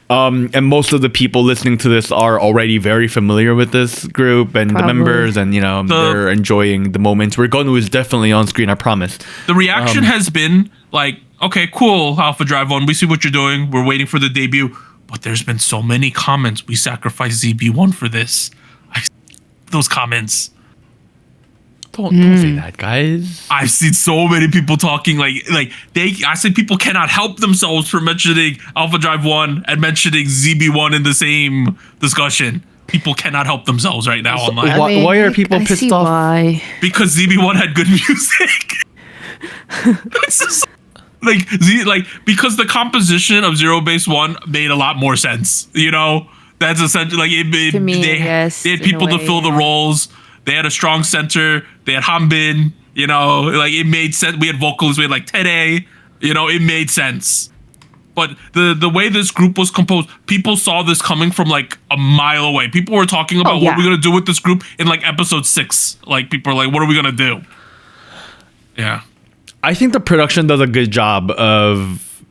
And most of the people listening to this are already very familiar with this group and the members, and they're enjoying the moments where Gonu is definitely on screen. I promise. The reaction has been like, okay, cool, Alpha Drive 1, we see what you're doing. We're waiting for the debut. But there's been so many comments. We sacrificed ZB1 for this. Those comments. Don't say that, guys. I've seen so many people talking I say people cannot help themselves from mentioning Alpha Drive 1 and mentioning ZB1 in the same discussion. People cannot help themselves right now online. Why are people pissed off? Why. Because ZB1 had good music. It's just because the composition of Zero Base 1 made a lot more sense. You know, that's essentially like to me, they had people to fill the roles. They had a strong center. They had Hanbin. You know, like it made sense. We had vocals. We had like Taeyeon. You know, it made sense. But the way this group was composed, people saw this coming from like a mile away. People were talking about what we're gonna do with this group in like episode 6. Like people are like, what are we gonna do? Yeah. I think the production does a good job of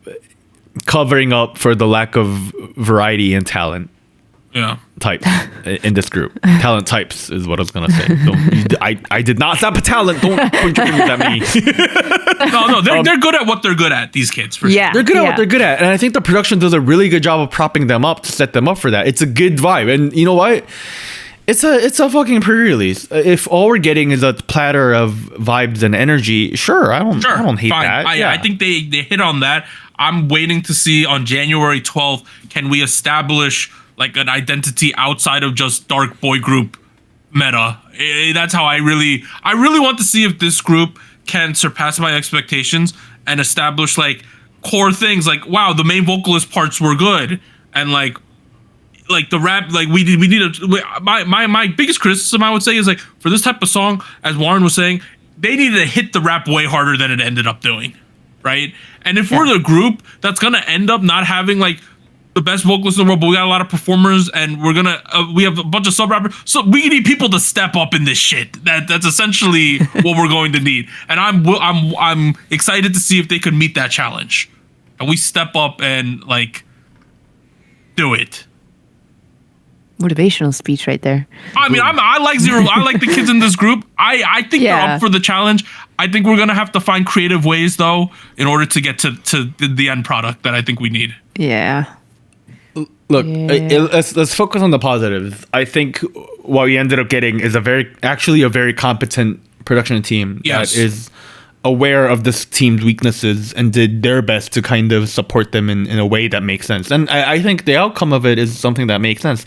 covering up for the lack of variety and talent. Yeah. Types in this group. Talent types is what I was gonna say. I did not stop a talent. Don't point your fingers at me. No, they're good at what they're good at. These kids, for sure. They're good at what they're good at, and I think the production does a really good job of propping them up to set them up for that. It's a good vibe, and you know what? It's a fucking pre-release. If all we're getting is a platter of vibes and energy, sure, I don't hate that. I think they hit on that. I'm waiting to see on January 12th, can we establish like an identity outside of just dark boy group meta. That's how I really want to see if this group can surpass my expectations and establish like core things like, wow, the main vocalist parts were good, and like the rap, like we need my biggest criticism, I would say, is like for this type of song, as Warren was saying, they needed to hit the rap way harder than it ended up doing, right? And if we're the group that's gonna end up not having like the best vocalists in the world, but we got a lot of performers, and we're gonna we have a bunch of sub rappers, so we need people to step up in this shit. That's essentially what we're going to need, and I'm excited to see if they could meet that challenge, and we step up and like do it. Motivational speech right there. I mean, I like Zero. I like the kids in this group. I think they're up for the challenge. I think we're gonna have to find creative ways though in order to get to the end product that I think we need. Yeah. Look, let's focus on the positives. I think what we ended up getting is a very competent production team that is aware of this team's weaknesses and did their best to kind of support them in a way that makes sense. And I think the outcome of it is something that makes sense.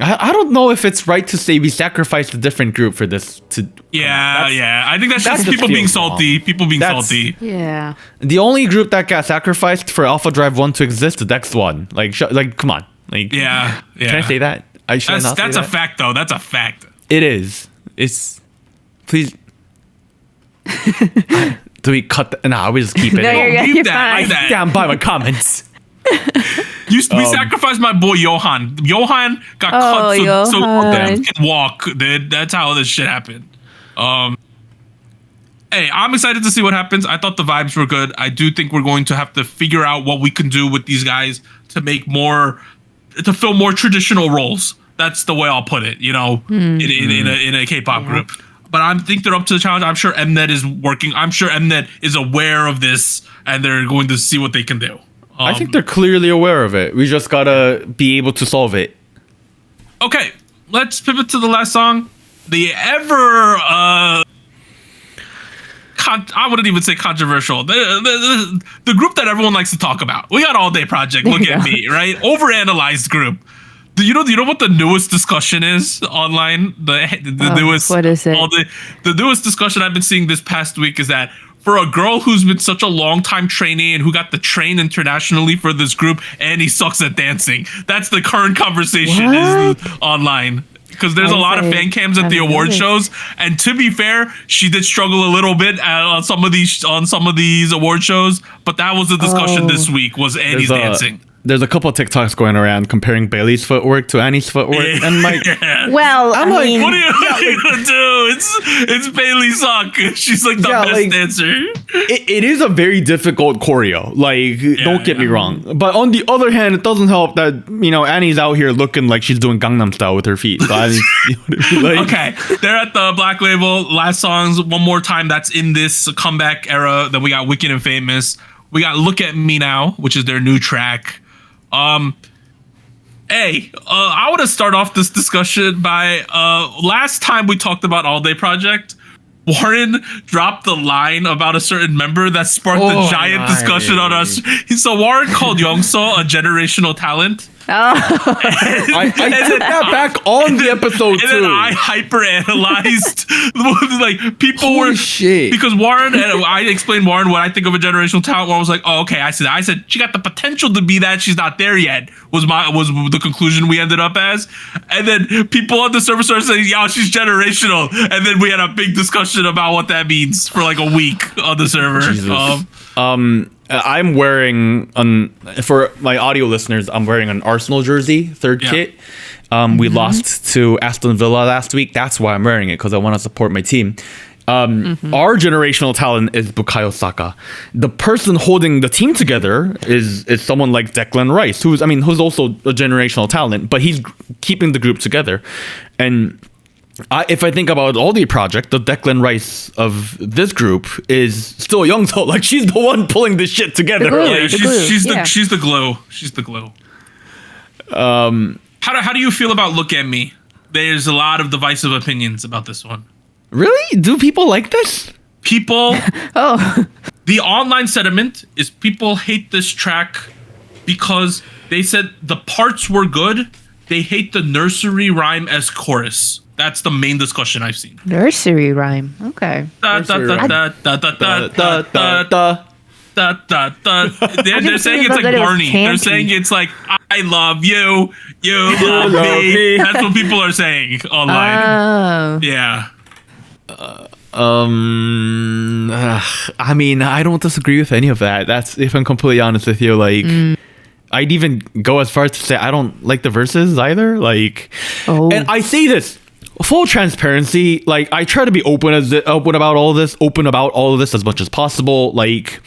I don't know if it's right to say we sacrificed a different group for this. I think that's just people being salty. People being salty. Yeah. The only group that got sacrificed for Alpha Drive 1 to exist is X1. Like, come on. Like, yeah. Can I say that? That's a fact, though. That's a fact. It is. It's. Please. Do we cut that? Nah, we just keep it. No, you're fine. I stand by my comments. We sacrificed my boy Johan. Johan got cut so Dan can walk. Dude. That's how this shit happened. Hey, I'm excited to see what happens. I thought the vibes were good. I do think we're going to have to figure out what we can do with these guys to fill more traditional roles. That's the way I'll put it. You know, in a K-pop group. But I think they're up to the challenge. I'm sure Mnet is working. I'm sure Mnet is aware of this, and they're going to see what they can do. I think they're clearly aware of it. We just gotta be able to solve it. Okay, let's pivot to the last song. The I wouldn't even say controversial. The group that everyone likes to talk about. We got AllDay Project. Look at me, right? Overanalyzed group. Do you know what the newest discussion is online? The newest. What is it? The newest discussion I've been seeing this past week is that for a girl who's been such a long time trainee and who got the train internationally for this group, and he sucks at dancing. That's the current conversation is online. Because there's a lot of fan cams at the award shows, and to be fair, she did struggle a little bit on some of these award shows. But that was the discussion this week: was Annie's dancing. There's a couple of TikToks going around comparing Bailey's footwork to Annie's footwork, and like, well, I'm like, what are you gonna do? It's Bailey Suck. She's like the best dancer. It is a very difficult choreo. Like, don't get me wrong, but on the other hand, it doesn't help that Annie's out here looking like she's doing Gangnam Style with her feet. So I mean, okay, they're at the Black Label. Last songs, one more time. That's in this comeback era. Then we got Wicked and Famous. We got Look at Me Now, which is their new track. I want to start off this discussion by last time we talked about AllDay Project, Warren dropped the line about a certain member that sparked a giant discussion on us. So Warren called Youngso a generational talent. I said that back on the episode too. And then I hyper-analyzed like people were because Warren and I explained Warren what I think of a generational talent. Warren was like, "Oh, okay." I said she got the potential to be that. She's not there yet. Was the conclusion we ended up as. And then people on the server started saying, "Yo, she's generational." And then we had a big discussion about what that means for like a week on the server. I'm wearing for my audio listeners, I'm wearing an Arsenal jersey, third kit. We lost to Aston Villa last week. That's why I'm wearing it, because I want to support my team. Our generational talent is Bukayo Saka. The person holding the team together is someone like Declan Rice, who's also a generational talent, but he's keeping the group together. And if I think about AllDay Project, the Declan Rice of this group is still young, though. Like, she's the one pulling this shit together. Yeah, she's the glow. She's the glow. How do you feel about Look at Me? There's a lot of divisive opinions about this one. Really? Do people like this? People. The online sentiment is people hate this track because they said the parts were good. They hate the nursery rhyme as chorus. That's the main discussion I've seen. Nursery rhyme. Okay. They're saying it's like Barney. They're saying it's like, I love you, you love me. That's what people are saying online. Yeah. I mean, I don't disagree with any of that. That's, if I'm completely honest with you, like, I'd even go as far as to say I don't like the verses either. Like, and I say this, full transparency, like, I try to be open about all of this as much as possible. Like,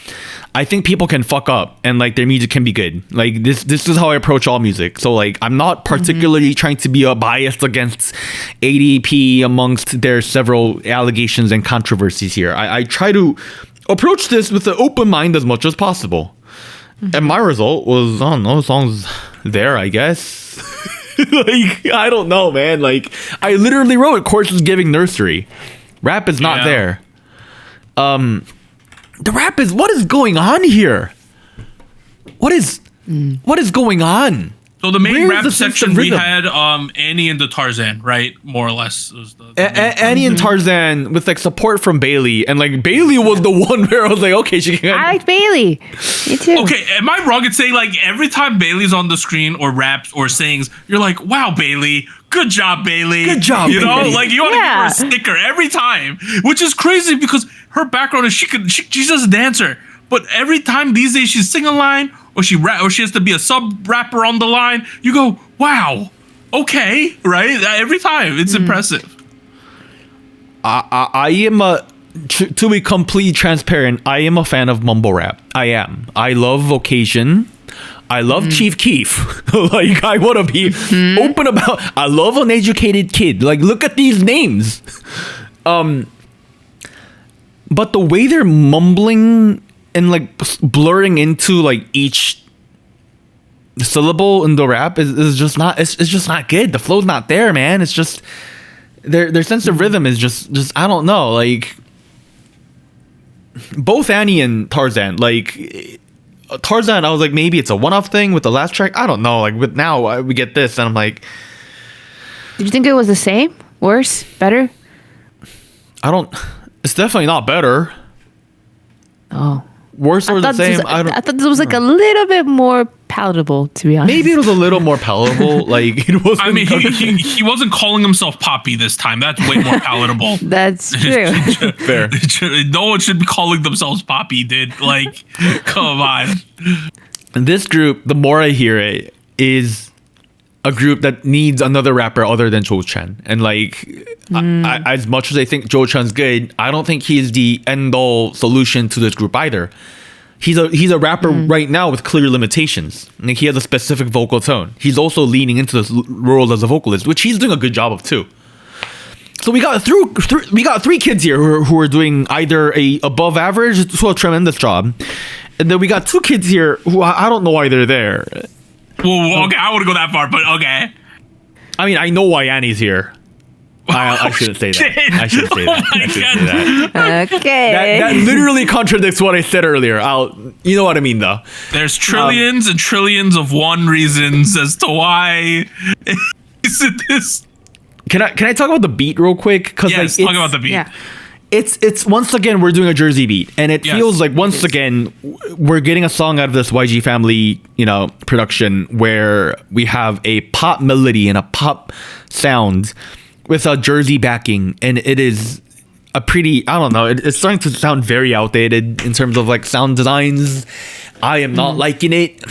I think people can fuck up and like their music can be good. Like, this is how I approach all music. So like, I'm not particularly trying to be biased against ADP amongst their several allegations and controversies here. I try to approach this with an open mind as much as possible. And my result was, I don't know, songs there, I guess. Like, I don't know, man. Like, I literally wrote Chorus is giving nursery. Rap is not there. The rap is, what is going on here? What is going on? So the main rap section we had Annie and the Tarzan, right? More or less. Annie and Tarzan with like support from Bailey, and like Bailey was the one where I was like, okay, she can. I like Bailey. Me too. Okay, am I wrong in saying like every time Bailey's on the screen or raps or sings, you're like, wow, Bailey, good job, Bailey. Good job, you know, Bailey. like you want to give her a sticker every time, which is crazy because her background is she's just a dancer, but every time these days she's sing a line. Or she has to be a sub rapper on the line. You go, wow, okay, right? Every time, it's impressive. I am to be completely transparent, I am a fan of mumble rap. I am. I love Vocation. I love Chief Keef. Like, I want to be open about. I love Uneducated Kid. Like, look at these names. But the way they're mumbling and like blurring into like each syllable in the rap is just not, it's just not good. The flow's not there, man. It's just their sense of rhythm is just I don't know. Like, both Annie and Tarzan, like Tarzan, I was like, maybe it's a one-off thing with the last track. I don't know. Like, but now we get this, and I'm like, did you think it was the same, worse, better? It's definitely not better. Oh. Worse or the same? I thought this was like a little bit more palatable, to be honest. Maybe it was a little more palatable. Like, it wasn't. I mean, he wasn't calling himself Poppy this time. That's way more palatable. That's true. Fair. No one should be calling themselves Poppy, dude. Like, come on. This group, the more I hear it, is a group that needs another rapper other than Joe Chan. And like, I, as much as I think Joe Chan's good, I don't think he's the end-all solution to this group either. He's a rapper right now with clear limitations. Like, he has a specific vocal tone. He's also leaning into this role as a vocalist, which he's doing a good job of too. So we got three kids here who are doing either a above average to a tremendous job, and then we got two kids here who I don't know why they're there. Well, okay, I wouldn't go that far, but okay. I mean, I know why Annie's here. I shouldn't say that. I shouldn't say that. I shouldn't say that. Okay. That literally contradicts what I said earlier. You know what I mean, though. There's trillions and trillions of one reasons as to why is it this. Can I talk about the beat real quick? Because yes, talk about the beat. Yeah. It's once again we're doing a Jersey beat, and it feels like once again we're getting a song out of this YG family, production where we have a pop melody and a pop sound with a Jersey backing, and it is a pretty, I don't know, it's starting to sound very outdated in terms of like sound designs. I am not liking it.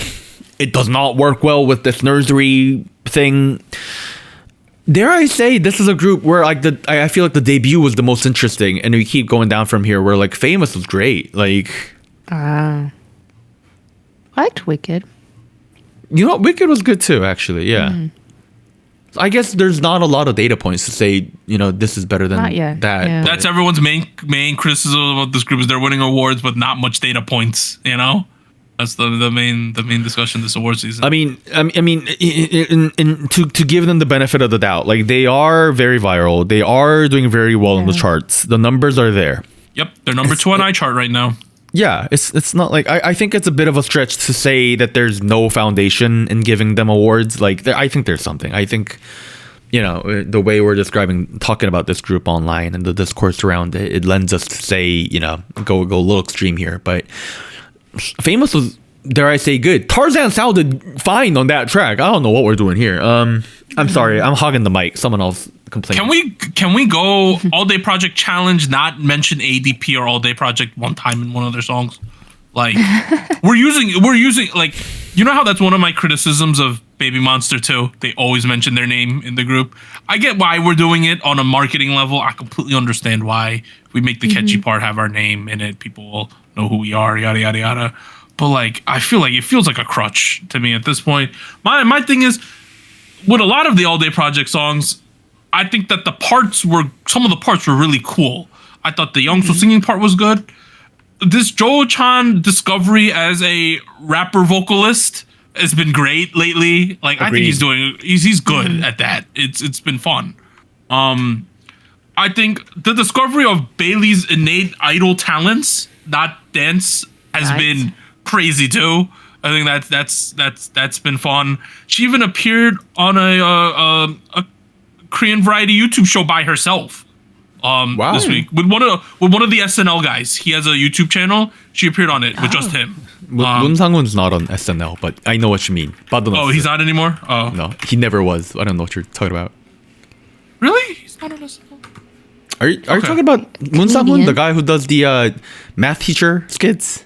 It does not work well with this nursery thing. Dare I say, this is a group where like I feel like the debut was the most interesting, and we keep going down from here. Where like Famous was great. Like, I liked Wicked. You know, Wicked was good too, actually. Yeah. I guess there's not a lot of data points to say, you know, this is better than that. Yeah. That's everyone's main criticism about this group is they're winning awards but not much data points, you know? That's the main discussion this award season. I mean, to give them the benefit of the doubt, like they are very viral. They are doing very well in the charts. The numbers are there. Yep, they're number 2 on iChart right now. Yeah, it's not like I think it's a bit of a stretch to say that there's no foundation in giving them awards. Like I think there's something. I think, you know, the way we're talking about this group online and the discourse around it, it lends us to say, you know, go a little extreme here. But Famous was, dare I say, good. Tarzan sounded fine on that track. I don't know what we're doing here. I'm sorry, I'm hogging the mic. Someone else complain. Can we go AllDay Project challenge? Not mention ADP or AllDay Project one time in one of their songs. Like we're using like, you know how that's one of my criticisms of Baby Monster 2. They always mention their name in the group. I get why we're doing it on a marketing level. I completely understand why. If we make the catchy part have our name in it, people will know who we are. Yada yada yada. But like, I feel like it feels like a crutch to me at this point. My thing is, with a lot of the AllDay Project songs, I think that some of the parts were really cool. I thought the Youngso singing part was good. This Jo-chan discovery as a rapper vocalist has been great lately. Like, agreed. I think he's good at that. It's been fun. I think the discovery of Bailey's innate idol talents, not dance, has been crazy too. I think that's been fun. She even appeared on a Korean variety YouTube show by herself. This week with one of the SNL guys. He has a YouTube channel. She appeared on it with just him. Moon Sang-won's not on SNL, but I know what you mean. Oh, he's not anymore? Oh. No, he never was. I don't know what you're talking about. Really? He's not on SNL? Are you talking about Moon Sang-won, the guy who does the math teacher skits?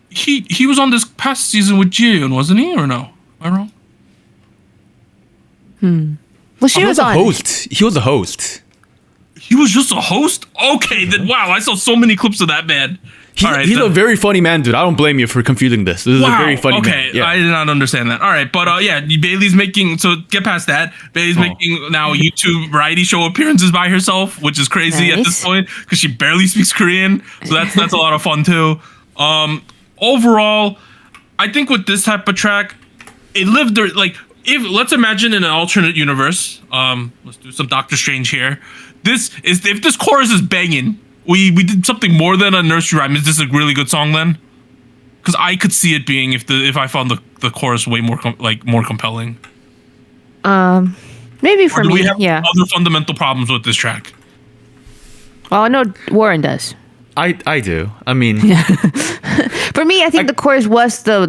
He was on this past season with Taeyeon, wasn't he? Or no? Am I wrong? Well, she was on. Host. He was a host. He was just a host? Okay, then wow, I saw so many clips of that man. He's a very funny man, dude. I don't blame you for confusing this. This is a very funny man. Okay, yeah. I did not understand that. All right, but yeah, Bailey's making, so get past that. Bailey's making now YouTube variety show appearances by herself, which is crazy at this point because she barely speaks Korean. So that's a lot of fun too. Overall, I think with this type of track, it lived there. Like, let's imagine in an alternate universe. Let's do some Doctor Strange here. If this chorus is banging, we did something more than a nursery rhyme. Is this a really good song then? Because I could see it being if I found the chorus way more more compelling. Maybe for me, we have other fundamental problems with this track? Well, I know Warren does. I do. I mean, for me, I think the chorus was the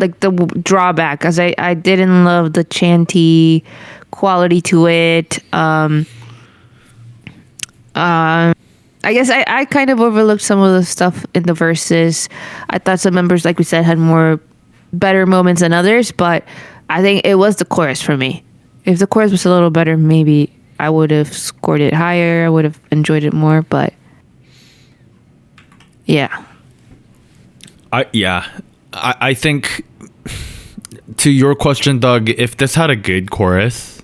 drawback, because I didn't love the chanty quality to it. I guess I kind of overlooked some of the stuff in the verses. I thought some members, like we said, had better moments than others, but I think it was the chorus for me. If the chorus was a little better, maybe I would have scored it higher. I would have enjoyed it more, but yeah. I think, to your question, Doug, if this had a good chorus,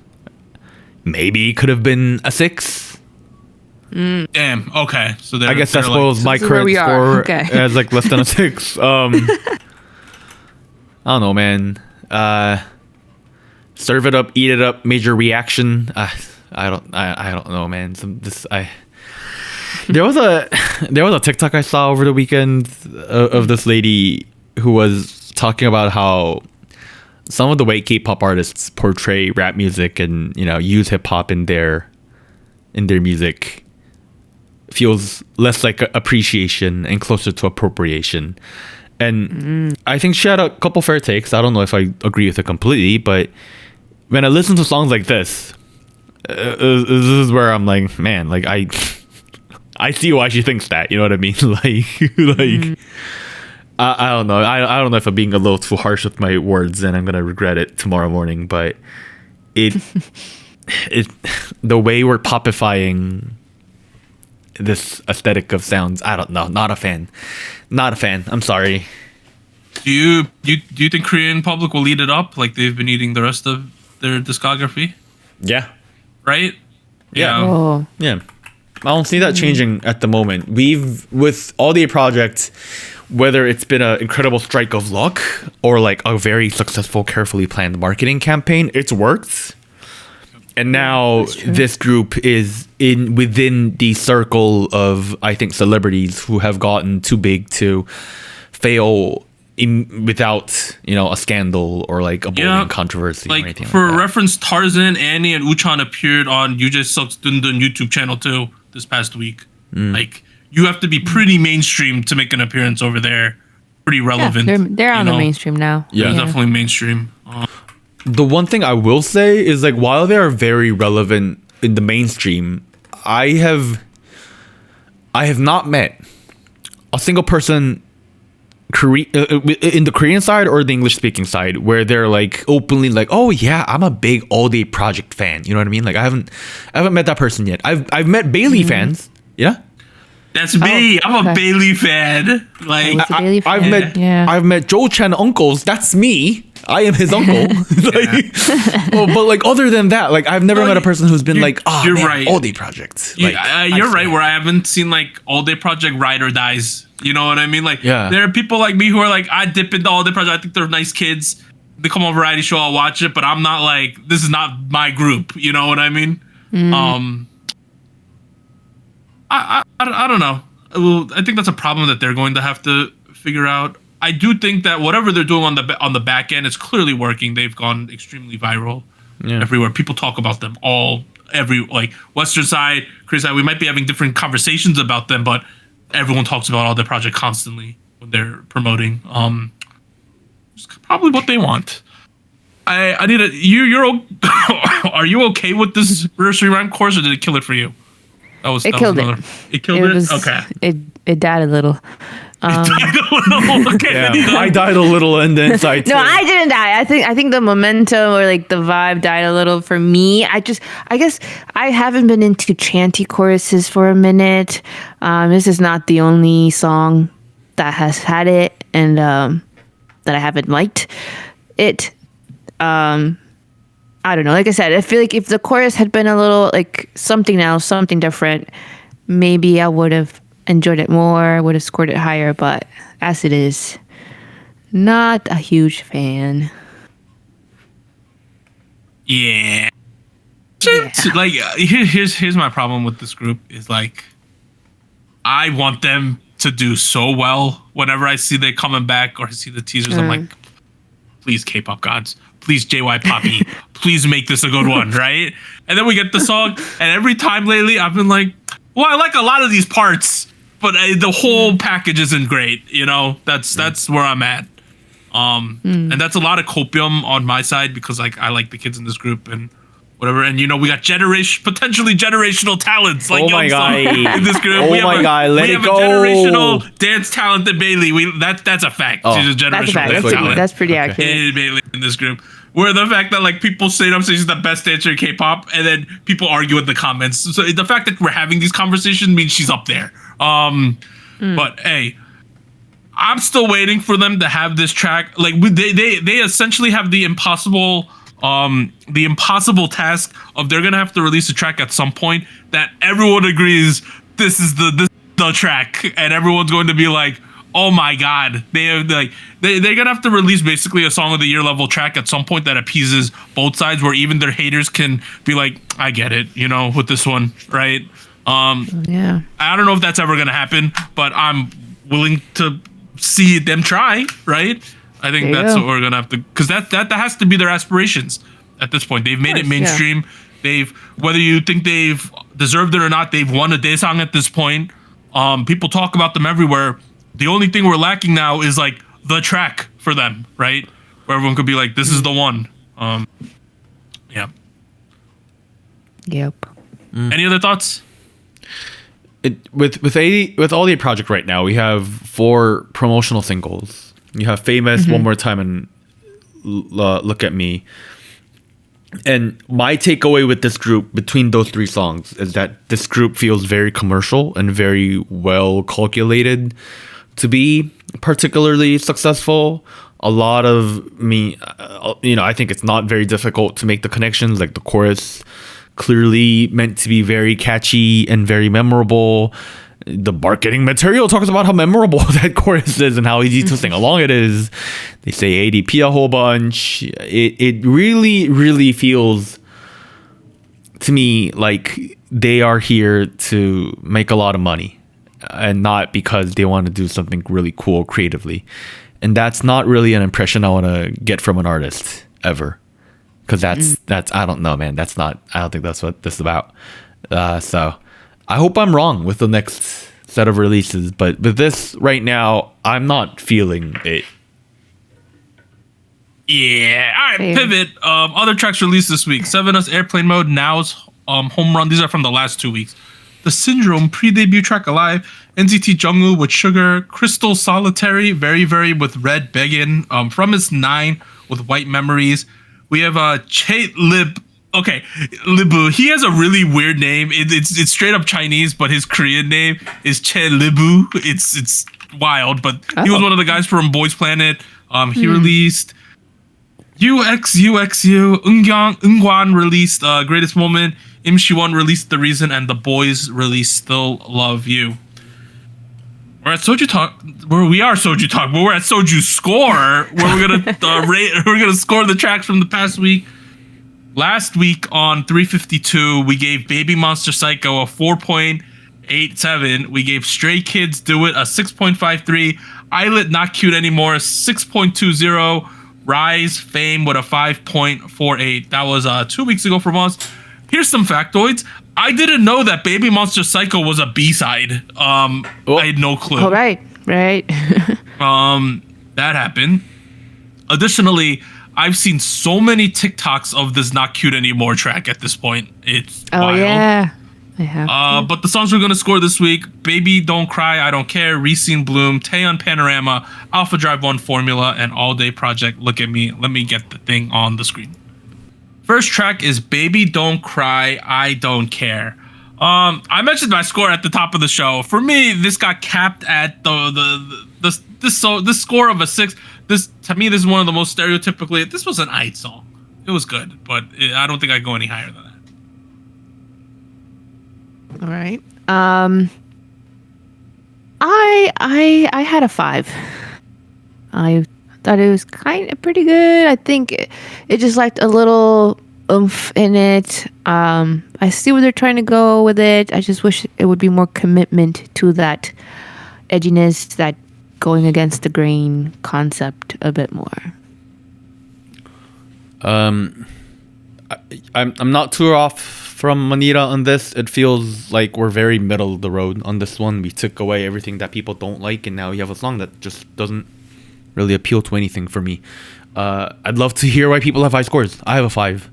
maybe it could have been a 6. Damn. Okay. So I guess that spoils my current score as like less than a 6. I don't know, man. Serve it up, eat it up. Major reaction. I don't know, man. There was a TikTok I saw over the weekend of this lady who was talking about how some of the way K-pop artists portray rap music and, you know, use hip hop in their music feels less like appreciation and closer to appropriation. And I think she had a couple fair takes. I don't know if I agree with it completely, but when I listen to songs like this is where I'm like, man, like I see why she thinks that. You know what I mean? I don't know. I don't know if I'm being a little too harsh with my words, and I'm gonna regret it tomorrow morning. But it the way we're popifying this aesthetic of sounds, I don't know. Not a fan. I'm sorry. Do you think Korean public will eat it up like they've been eating the rest of their discography? Yeah. Right? Yeah. Oh. Yeah. I don't see that changing at the moment. With AllDay Project, whether it's been an incredible strike of luck or like a very successful, carefully planned marketing campaign, it's worked. And now this group is within the circle of, I think, celebrities who have gotten too big to fail without, a scandal or like a bullying controversy or anything for like that. reference, Tarzan, Annie, and Uchan appeared on Yujay Seok's Dundun YouTube channel too this past week. Like, you have to be pretty mainstream to make an appearance over there. Pretty relevant. Yeah, they're on the mainstream now. Yeah, definitely mainstream. The one thing I will say is, like, while they are very relevant in the mainstream, I have not met a single person in the Korean side or the English speaking side where they're like openly like, oh yeah, I'm a big AllDay Project fan. You know what I mean? Like I haven't met that person yet. I've met Bailey fans. Yeah. That's me. I'm a Bailey fan. Like I've met Joe Chan uncles. That's me. I am his uncle. But like other than that, like I've never met a person who's been like, oh, you're right, AllDay Project. Like, you're right. Where I haven't seen like AllDay Project ride or dies. You know what I mean? Like, there are people like me who are like, I dip into AllDay Project. I think they're nice kids. They come on a variety show, I'll watch it. But I'm not like, this is not my group. You know what I mean? I don't know. Well, I think that's a problem that they're going to have to figure out. I do think that whatever they're doing on the back end is clearly working. They've gone extremely viral everywhere. People talk about them like Western side, Korean side. We might be having different conversations about them, but everyone talks about AllDay Project constantly when they're promoting. It's probably what they want. I need are you okay with this nursery rhyme course, or did it kill it for you? It killed it. It killed it? Okay. It died a little. Okay. Yeah, I died a little in the inside too. No, I didn't die. I think the momentum or like the vibe died a little for me. I guess I haven't been into chanty choruses for a minute. This is not the only song that has had it and that I haven't liked it. I don't know. Like I said, I feel like if the chorus had been a little like something else, something different, maybe I would have enjoyed it more, would have scored it higher. But as it is, not a huge fan. Yeah. Like here's my problem with this group is like, I want them to do so well. Whenever I see they coming back or I see the teasers, I'm like, please K-pop gods. Please JY Poppy, please make this a good one, right? And then we get the song, and every time lately I've been like, well, I like a lot of these parts, but the whole package isn't great. That's where I'm at. And that's a lot of copium on my side because like I like the kids in this group and whatever. And we got potentially generational talents like in this group. Let it go. We have a generational dance talent in Bailey. That's a fact. She's a generational dance talent. That's pretty accurate. In Bailey in this group. Where the fact that like people say she's the best dancer in K-pop, and then people argue in the comments. So the fact that we're having these conversations means she's up there. But hey, I'm still waiting for them to have this track. Like they essentially have the impossible task of they're gonna have to release a track at some point that everyone agrees this is the track, and everyone's going to be like, oh my god, they're gonna have to release basically a song of the year level track at some point that appeases both sides, where even their haters can be like, I get it, with this one, right? Yeah. I don't know if that's ever gonna happen, but I'm willing to see them try, right? I think that's what we're gonna have to, because that has to be their aspirations at this point. They've made it mainstream. Yeah. Whether you think they've deserved it or not, they've won a daesang at this point. People talk about them everywhere. The only thing we're lacking now is like the track for them, right? Where everyone could be like, this is the one. Yeah. Yep. Any other thoughts? with AllDay Project right now, we have 4 promotional singles. You have Famous, One More Time, and Look at Me. And my takeaway with this group between those 3 songs is that this group feels very commercial and very well calculated to be particularly successful. A lot of I think it's not very difficult to make the connections. Like the chorus clearly meant to be very catchy and very memorable. The marketing material talks about how memorable that chorus is and how easy to sing along it is. They say ADP a whole bunch. It really, really feels to me like they are here to make a lot of money and not because they want to do something really cool creatively. And that's not really an impression I want to get from an artist ever. Because that's I don't know, man. I don't think that's what this is about. So I hope I'm wrong with the next set of releases, but with this right now, I'm not feeling it. Yeah. All right, pivot. Other tracks released this week: Seven's Airplane Mode, Now's Home Run. These are from the last 2 weeks. The Syndrome pre-debut track Alive, NCT Jungwoo with Sugar, Crystal Solitary, Very Very with Red Beggin, From His 9 with White Memories. We have Che Lib. Okay, Libu. He has a really weird name. It's straight up Chinese, but his Korean name is Che Libu. It's wild, but he was one of the guys from Boys Planet. He released UXUXU. Eungwan released Greatest Moment. Im Shi-won released The Reason, and The Boys released Still Love You. We're at SojuTalk, where we are SojuTalk, but we're at SojuScore, where we're gonna we're gonna score the tracks from the past week. Last week on 352, we gave Baby Monster Psycho a 4.87. We gave Stray Kids Do It a 6.53. Islet Not Cute Anymore a 6.20. Rise Fame with a 5.48. That was 2 weeks ago from us. Here's some factoids. I didn't know that Baby Monster Psycho was a B-side. I had no clue. Oh, right. That happened. Additionally, I've seen so many TikToks of this Not Cute Anymore track at this point. It's wild. Yeah. I have. But the songs we're going to score this week: Baby Don't Cry, I Don't Care, Rescene Bloom, Taeyeon Panorama, Alpha Drive 1 Formula, and AllDay Project Look at Me. Let me get the thing on the screen. First track is Baby Don't Cry, I Don't Care. I mentioned my score at the top of the show. For me, this got capped at this score of a 6. To me, this is one of the most stereotypically. This was an aight song. It was good, but I don't think I'd go any higher than that. All right. I had a 5. I thought it was kind of pretty good. I think it just lacked a little oomph in it. I see where they're trying to go with it. I just wish it would be more commitment to that edginess, that going against the grain concept a bit more. I'm not too off from Manita on this. It feels like we're very middle of the road on this one. We took away everything that people don't like, and now we have a song that just doesn't really appeal to anything for me. I'd love to hear why people have high scores. I have a 5.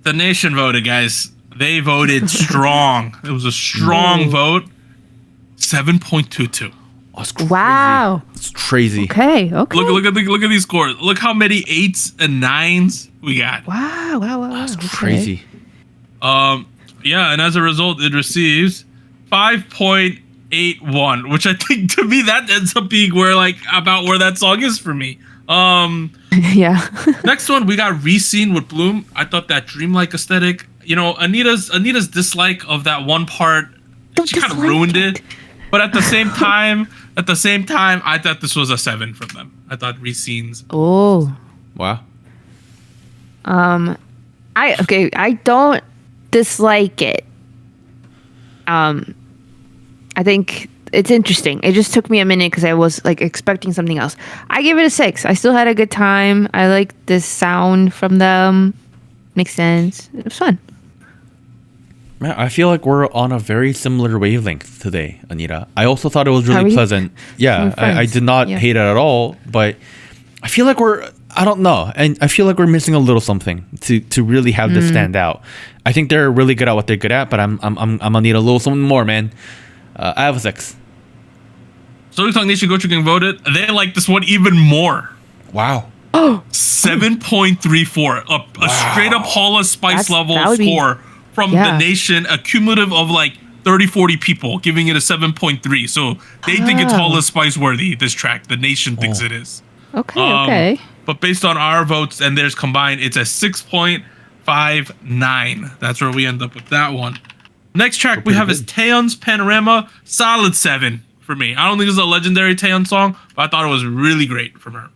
The nation voted, guys. They voted strong. It was a strong vote. 7.22. Oh, it's crazy. Wow. It's crazy. Okay. Look at these scores. Look how many 8s and 9s we got. Wow. That's crazy. Yeah, and as a result, it receives 5.81, which I think to me that ends up being about where that song is for me. Yeah. Next one, we got Rescene with Bloom. I thought that dreamlike aesthetic, Anita's dislike of that one part, she kind of ruined it. But at the same time, I thought this was a 7 from them. I thought Rescene's. Oh. Wow. I don't dislike it. I think it's interesting. It just took me a minute because I was expecting something else. I gave it a 6. I still had a good time. I like this sound from them. Makes sense. It was fun. Man, I feel like we're on a very similar wavelength today, Anita. I also thought it was really pleasant. Yeah, I did not hate it at all, but I feel like we're I don't know, and I feel like we're missing a little something to really have this stand out. I think they're really good at what they're good at, but I'm gonna need a little something more, man. I have a 6. SojuTalk Nation Gochu Gang voted. They like this one even more. Wow. 7.34, a straight up Halla Spice level score from the nation, a cumulative of like 30-40 people giving it a 7.3. So they think it's Halla Spice worthy, this track. The nation thinks it is. Okay. But based on our votes and theirs combined, it's a 6.59. That's where we end up with that one. Next track we have is Taeyeon's Panorama, solid 7 for me. I don't think it's a legendary Taeyeon song, but I thought it was really great from her.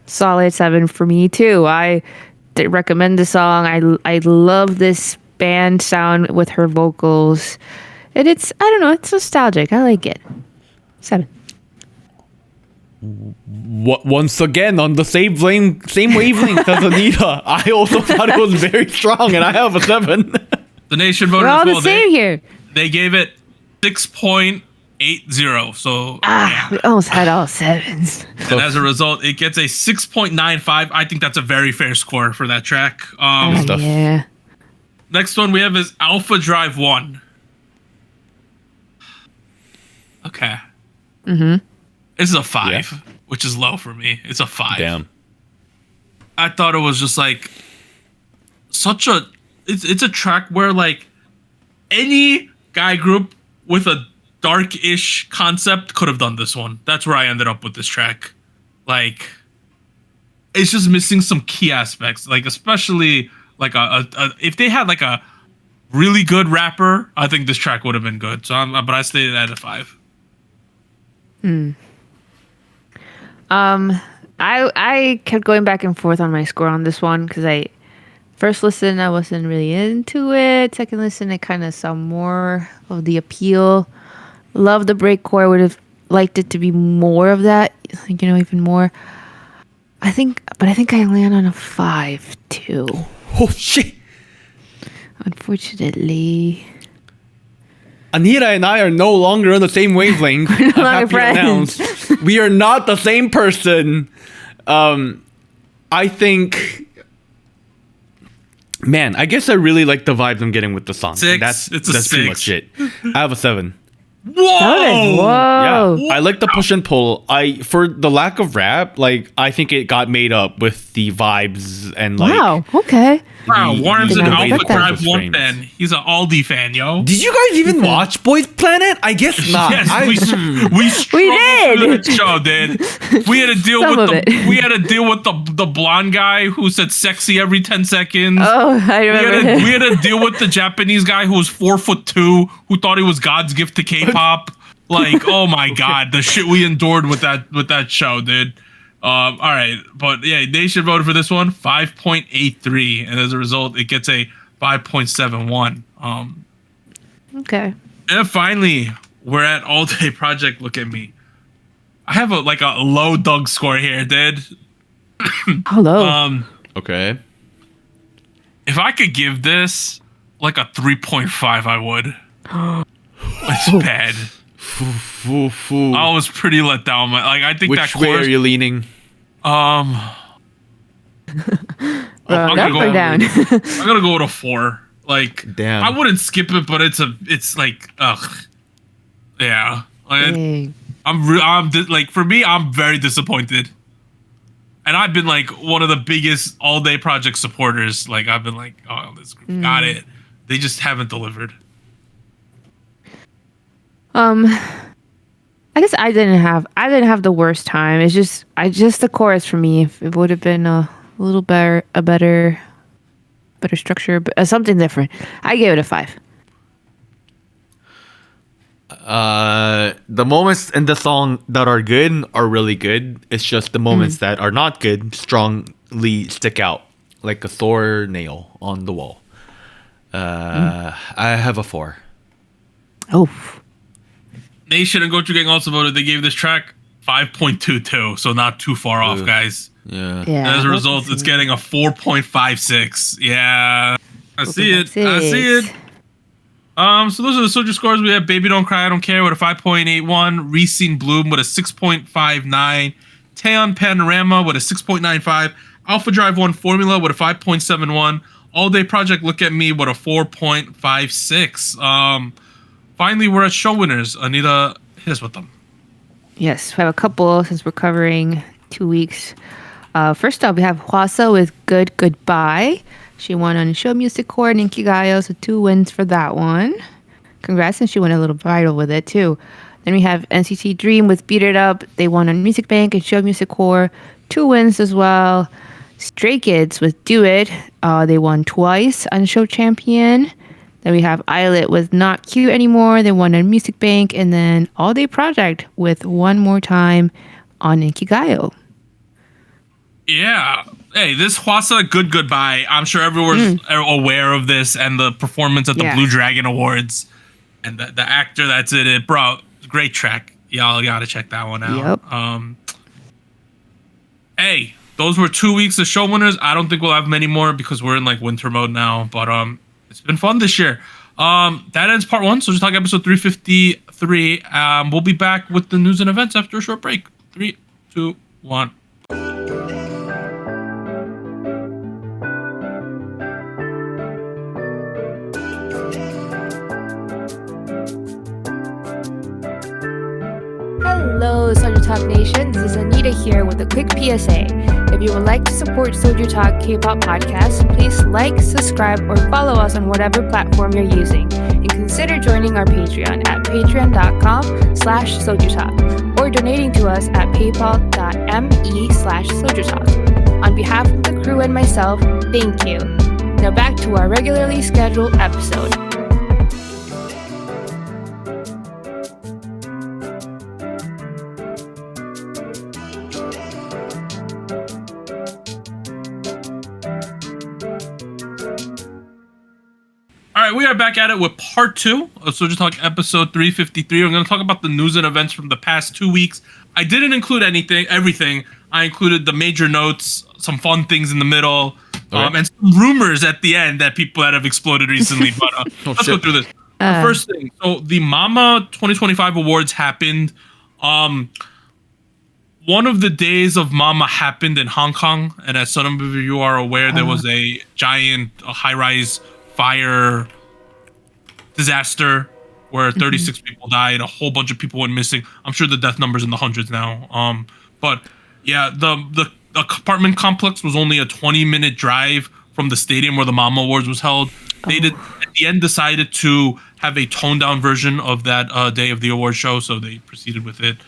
Solid 7 for me too. I recommend the song. I love this band sound with her vocals, and it's it's nostalgic. I like it. 7. Once again on the same wavelength as Anita. I also thought it was very strong, and I have a 7. The nation voted We're all as well. the same here. They gave it 6.80. So we almost had all 7s. And as a result, it gets a 6.95. I think that's a very fair score for that track. Yeah. Next one we have is Alpha Drive 1. Okay. This is a 5, which is low for me. It's a 5. Damn. I thought it was just like it's a track where like any guy group with a dark-ish concept could have done this one. That's where I ended up with this track. Like, it's just missing some key aspects. Like, especially like if they had like a really good rapper, I think this track would have been good. So, but I stayed at a 5. I kept going back and forth on my score on this one because first listen I wasn't really into it. Second listen I kind of saw more of the appeal. Love the breakcore. Would have liked it to be more of that, even more. I think I land on a 5 too. Oh shit! Unfortunately, Anita and I are no longer on the same wavelength. We're no longer friends. We are not the same person. I think, man, I guess I really like the vibes I'm getting with the song. 6. That's It's a 6. pretty much it. I have a 7. Whoa! Yeah, I like the push and pull. For the lack of rap, like I think it got made up with the vibes and like. Wow. Okay. Wow, Warren's an Alpha Drive 1 frames. fan. He's an ALD fan, yo. Did you guys even watch Boys Planet? I guess not. Yes, we struggled did. through the show, dude. We had to deal Some with of it. we had to deal with the blonde guy who said sexy every 10 seconds. Oh, I remember. We had to deal with the Japanese guy who was 4'2", who thought he was God's gift to K-pop. Like, oh my god, the shit we endured with that show, dude. All right, but yeah, Nation voted for this one, 5.83, and as a result, it gets a 5.71. Okay. And finally, we're at AllDay Project. Look at me. I have a low Doug score here, dude. Hello. Okay. If I could give this like a 3.5, I would. It's bad. I was pretty let down. I think Which that way chorus. are you leaning? I'm Up or down? I'm gonna go with a 4. Like, damn. I wouldn't skip it, but it's like, ugh, yeah. Dang. For me, I'm very disappointed. And I've been like one of the biggest AllDay Project supporters. Like, I've been like, oh, this group got it. They just haven't delivered. I guess I didn't have the worst time. It's just the chorus for me. If it would have been a little better, a better structure, but something different. I gave it a 5. The moments in the song that are good are really good. It's just the moments that are not good strongly stick out like a sore nail on the wall. I have a 4. Oh. Nation and Gochu Gang also voted. They gave this track 5.22, so not too far off, guys. Yeah. Yeah. As a result, it's getting a 4.56. Yeah, I see it. So those are the Soju scores. We have Baby Don't Cry, I Don't Care with a 5.81, Rescene Bloom with a 6.59, Taeyeon Panorama with a 6.95. Alpha Drive 1 Formula with a 5.71. AllDay Project Look at Me with a 4.56. Finally, we're at show winners. Anita, hit us with them. Yes, we have a couple since we're covering 2 weeks. First up, we have Hwasa with Good Goodbye. She won on SojuScore and Inkigayo, so 2 wins for that one. Congrats, and she went a little viral with it too. Then we have NCT Dream with Beat It Up. They won on Music Bank and SojuScore, 2 wins as well. Stray Kids with Do It. They won twice on Show Champion. Then we have Islet with Not Cute Anymore. They won on Music Bank. And then AllDay Project with One More Time on Inkigayo. Yeah. Hey, this Hwasa Good Goodbye. I'm sure everyone's aware of this and the performance at the Blue Dragon Awards. And the actor that's in it. Bro, great track. Y'all gotta check that one out. Yep. Hey, those were 2 weeks of show winners. I don't think we'll have many more because we're in like winter mode now. But it's been fun this year. That ends part 1. So just talk episode 353. We'll be back with the news and events after a short break. 3, 2, 1. Hello, SojuTalk Nation. This is Anita here with a quick PSA. If you would like to support SojuTalk Kpop Podcast, please like, subscribe, or follow us on whatever platform you're using. And consider joining our Patreon at patreon.com/SojuTalk or donating to us at paypal.me/SojuTalk. On behalf of the crew and myself, thank you. Now back to our regularly scheduled episode. All right, we are back at it with part 2 of SojuTalk episode 353. We're going to talk about the news and events from the past 2 weeks. I didn't include everything. I included the major notes, some fun things in the middle, and some rumors at the end that people that have exploded recently. But let's go through this. First thing, so the Mama 2025 awards happened. One of the days of Mama happened in Hong Kong, and as some of you are aware, there was a giant high-rise fire disaster where 36 people died, a whole bunch of people went missing. I'm sure the death number's in the hundreds now. But yeah, the apartment complex was only a 20-minute drive from the stadium where the Mama Awards was held. They at the end decided to have a toned down version of that day of the award show, so they proceeded with it.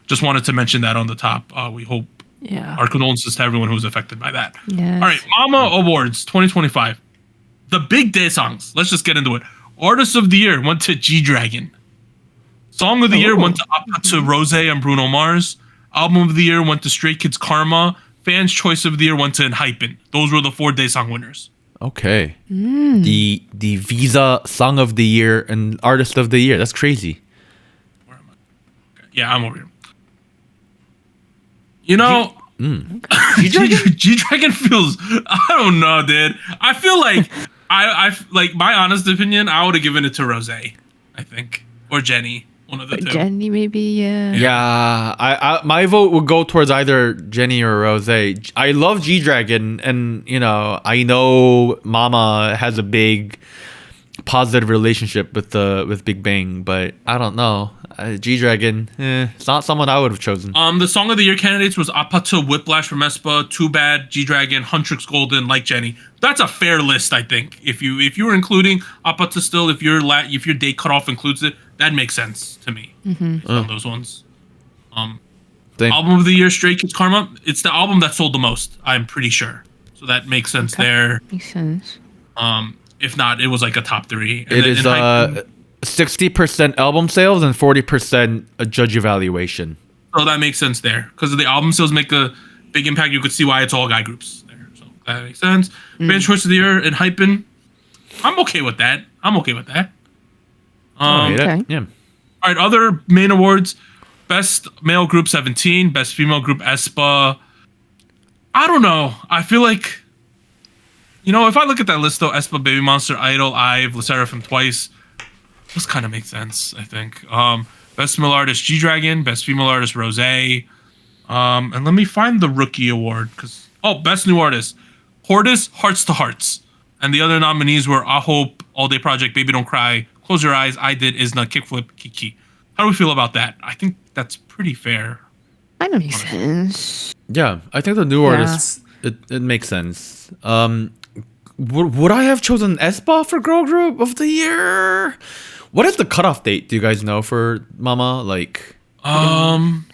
Just wanted to mention that on the top. We hope our condolences to everyone who was affected by that. Yes. All right, Mama Awards 2025. The big day songs. Let's just get into it. Artist of the Year went to G-Dragon. Song of the Year went to Rose and Bruno Mars. Album of the Year went to Stray Kids Karma. Fans' Choice of the Year went to Enhypen. Those were the 4-day song winners. Okay. The Visa Song of the Year and Artist of the Year. That's crazy. Where am I? Okay. Yeah, I'm over here. You know, G-Dragon feels, I don't know, dude. I feel like I like, my honest opinion, I would have given it to Rose, I think, or Jenny, one of the two. Jenny, maybe, Yeah, I my vote would go towards either Jenny or Rose. I love G-Dragon, and I know Mama has a big positive relationship with Big Bang, but I don't know. G-Dragon, it's not someone I would have chosen. The Song of the Year candidates was Apata, Whiplash from Aespa, Too Bad, G-Dragon, Huntrix Golden, Like Jenny. That's a fair list, I think. If you were including Apata still, if your date cutoff includes it, that makes sense to me. On those ones. Album of the Year, Stray Kids Karma. It's the album that sold the most, I'm pretty sure. So that makes sense there. Makes sense. If not, it was like a top 3. And it is 60% album sales and 40% a judge evaluation. So that makes sense there. Because the album sales make a big impact. You could see why it's all guy groups there. So that makes sense. Fan Choice of the Year and Hypen. I'm okay with that. Okay. Yeah. All right, other main awards. Best male group 17. Best female group Aespa. I don't know. I feel like, if I look at that list though, Aespa, Baby Monster, Idol, IVE, LE SSERAFIM Twice. Those kind of make sense, I think. Best male artist, G-Dragon. Best female artist, Rose. And let me find the rookie award best new artist, Hortus, Hearts to Hearts, and the other nominees were I Hope, AllDay Project, Baby Don't Cry, Close Your Eyes, I Did, Isna, Kickflip, Kiki. How do we feel about that? I think that's pretty fair. Kind of makes sense. Yeah, I think the new artists, it makes sense. Would I have chosen aespa for Girl Group of the Year? What is the cutoff date? Do you guys know for Mama? Like,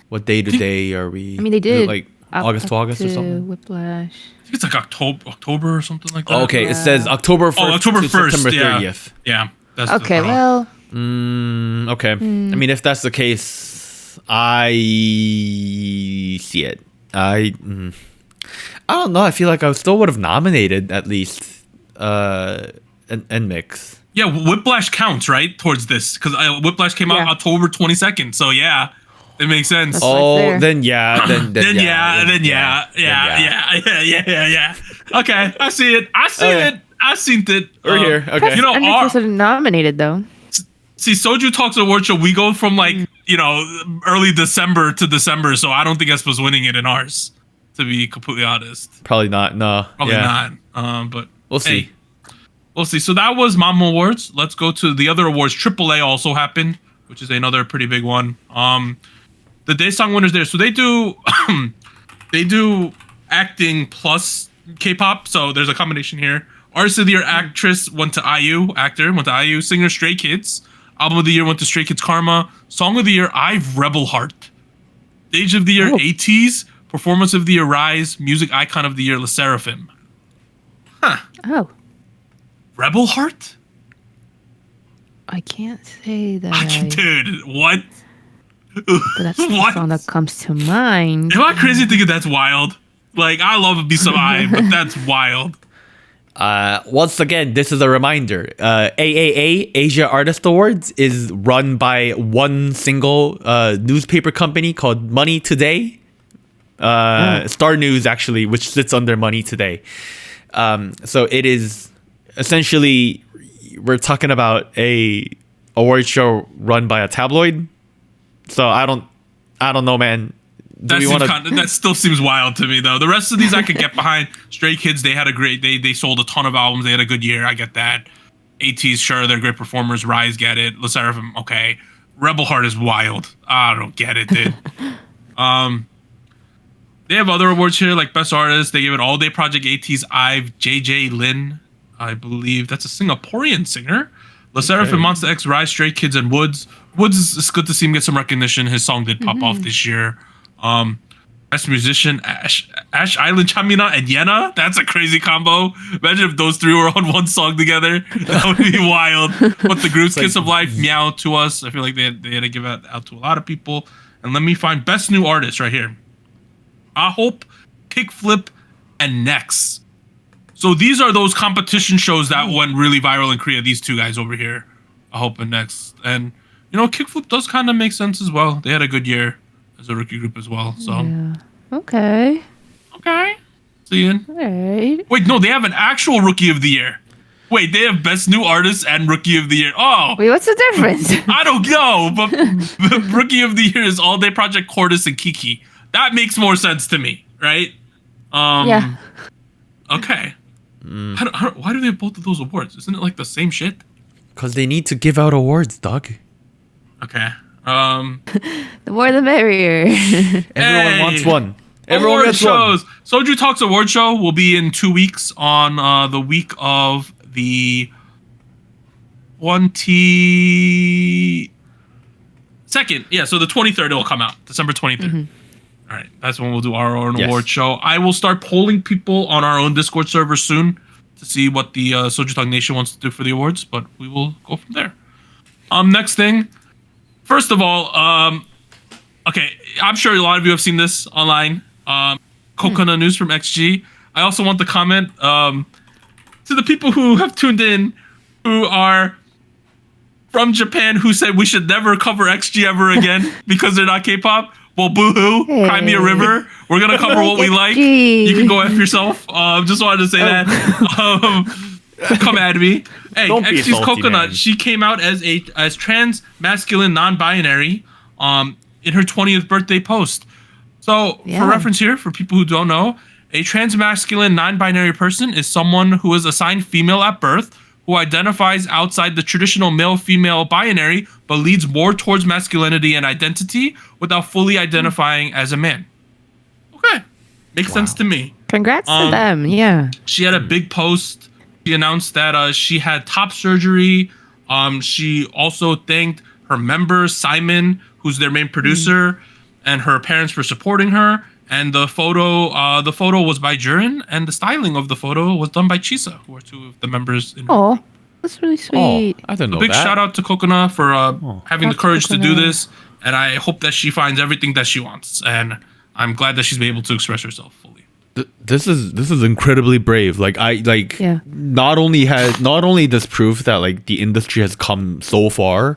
what day to day are we? I mean, they did is it like August to August or something. Whiplash. I think it's like October or something like that. Oh, okay, it says October 1st October to 1st, September yeah. 30th. Yeah. That's Okay, well. Okay. I mean, if that's the case, I see it. I don't know. I feel like I still would have nominated at least and mix. Yeah, Whiplash counts, right? Towards this. Because Whiplash came out October 22nd. So, yeah. It makes sense. That's then yeah. Then yeah. Okay, I see it. I seen it. We're here. Okay. You know, also nominated though. See, Soju Talks Award Show, we go from like, early December to December, so I don't think aespa's winning it in ours, to be completely honest. Probably not. No. Probably not. But we'll see. Hey, we'll see. So that was Mama Awards. Let's go to the other awards. AAA also happened, which is another pretty big one. The Day Song winners there. So they do acting plus K-pop. So there's a combination here. Artist of the Year actress went to IU. Actor went to IU. Singer Stray Kids. Album of the Year went to Stray Kids Karma. Song of the Year I've Rebel Heart. Stage of the Year ATEEZ. Performance of the Year Rise. Music Icon of the Year LE SSERAFIM. Huh. Oh. Rebel Heart? I can't say that. Dude, what? But that's the song that comes to mind. Am I crazy thinking that's wild? Like, I love Me Some I, but that's wild. Once again, this is a reminder. AAA, Asia Artist Awards, is run by one single newspaper company called Money Today. Star News, actually, which sits under Money Today. So it is essentially, we're talking about a award show run by a tabloid. So I don't know, man. That still seems wild to me, though. The rest of these I could get behind. Stray Kids, they had a great. They sold a ton of albums. They had a good year. I get that. ATEEZ, sure, they're great performers. Rise, get it. LE SSERAFIM, okay. Rebel Heart is wild. I don't get it, dude. They have other awards here, like Best Artist. They give it AllDay Project, ATEEZ, IVE, JJ Lin. I believe that's a Singaporean singer. LE SSERAFIM, Monsta X, Rise, Stray Kids, and Woods. Woods is good to see him get some recognition. His song did pop off this year. Best Musician, Ash Island, Chamina, and Yena. That's a crazy combo. Imagine if those three were on one song together. That would be wild. But the group's Kiss of Life, Meow to us. I feel like they had to give it out to a lot of people. And let me find Best New Artist right here. I Hope, Kickflip, and Next. So these are those competition shows that went really viral in Korea. These two guys over here, I Hope and Next. And, Kickflip does kind of make sense as well. They had a good year as a rookie group as well. So yeah. Okay. See you. All right. Wait, no, they have an actual Rookie of the Year. Wait, they have Best New Artist and Rookie of the Year. Oh. Wait, what's the difference? I don't know, but the Rookie of the Year is AllDay Project, Hortus, and Kiki. That makes more sense to me, right? Yeah. Okay. Why do they have both of those awards? Isn't it like the same shit? Because they need to give out awards, Doug. Okay. The more the merrier. Everyone wants one. Everyone award gets shows. one. Soju Talks Award Show will be in 2 weeks on the week of the 22nd. Yeah, so the 23rd it will come out. December 23rd. Mm-hmm. All right, that's when we'll do our own award show. I will start polling people on our own Discord server soon to see what the SojuTalk Nation wants to do for the awards, but we will go from there. Next thing. First of all, okay, I'm sure a lot of you have seen this online. Coconut News from XG. I also want to comment to the people who have tuned in who are from Japan who said we should never cover XG ever again because they're not K-pop. Well, boo-hoo, Cry Me a River. We're going to cover what we like. You can go F yourself. Just wanted to say that. Come at me. Hey, XG's salty, Coconut, man. She came out as trans, masculine, non-binary in her 20th birthday post. So, Yeah. for reference here, for people who don't know, a transmasculine non-binary person is someone who is assigned female at birth, who identifies outside the traditional male-female binary, but leads more towards masculinity and identity without fully identifying as a man. Okay. Makes sense to me. Congrats to them. Yeah. She had a big post. She announced that she had top surgery. She also thanked her member, Simon, who's their main producer, and her parents for supporting her. And the photo was by Jurin, and the styling of the photo was done by Chisa, who are two of the members. Oh, that's really sweet. I didn't know A big that. shout out to Coconut for having the Shout out to courage to do Coconut. this, and I hope that she finds everything that she wants. And I'm glad that she's been able to express herself fully. This is incredibly brave. Like Yeah. not only this proof that like the industry has come so far,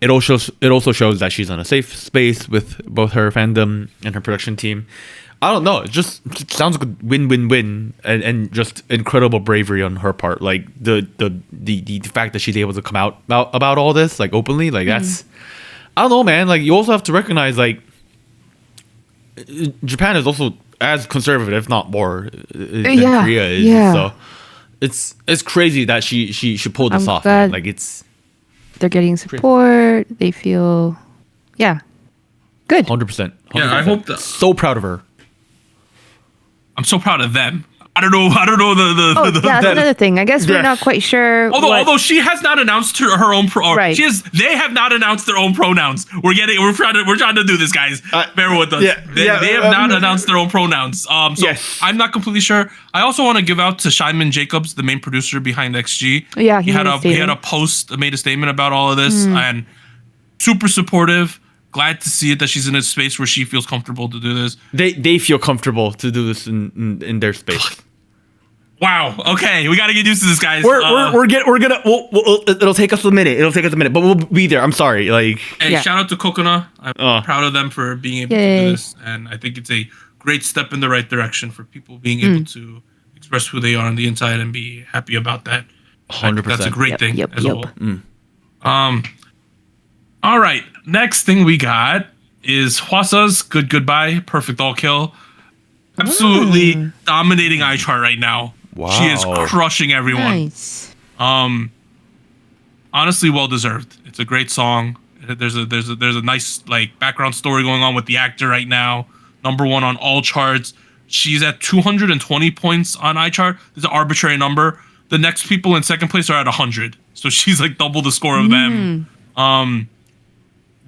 it also shows that she's in a safe space with both her fandom and her production team. I don't know. It just sounds like a win-win-win, and just incredible bravery on her part. Like the fact that she's able to come out about all this like openly, like that's, I don't know, man. Like you also have to recognize like Japan is also as conservative, if not more, than Yeah, Korea is. yeah. So it's crazy that she pulled this I'm off. Man. glad- Like it's They're getting support. They feel, yeah, good. 100%. Yeah, I hope that. So proud of her. I'm so proud of them. I don't know the. Oh, that's another thing. I guess we're Yeah. not quite sure. Although she has not announced her own Right. they have not announced their own pronouns. We're trying to do this, guys. Bear with us. yeah, They yeah, have not announced their own pronouns. So Yes. I'm not completely sure. I also want to give out to Simon Jacobs, the main producer behind XG. Yeah, he had a made a statement about all of this, and super supportive. Glad to see it that she's in a space where she feels comfortable to do this. They feel comfortable to do this in their space. Wow. Okay, we got to get used to this, guys. We'll, it'll take us a minute, but we'll be there. I'm sorry. Like, Hey, Yeah. shout out to Coconut. I'm proud of them for being able to Yay. do this, and I think it's a great step in the right direction for people being able to express who they are on the inside and be happy about that. 100%. That's a great Yep, thing yep, as yep. a whole. All right, next thing we got is Hwasa's Good Goodbye, Perfect All Kill. Absolutely dominating iChart right now. She is Wow. crushing everyone. Nice. Honestly, well deserved. It's a great song. There's a nice like background story going on with the actor right now. Number one on all charts. She's at 220 points on iChart. There's an arbitrary number. The next people in second place are at 100. So she's like double the score of them.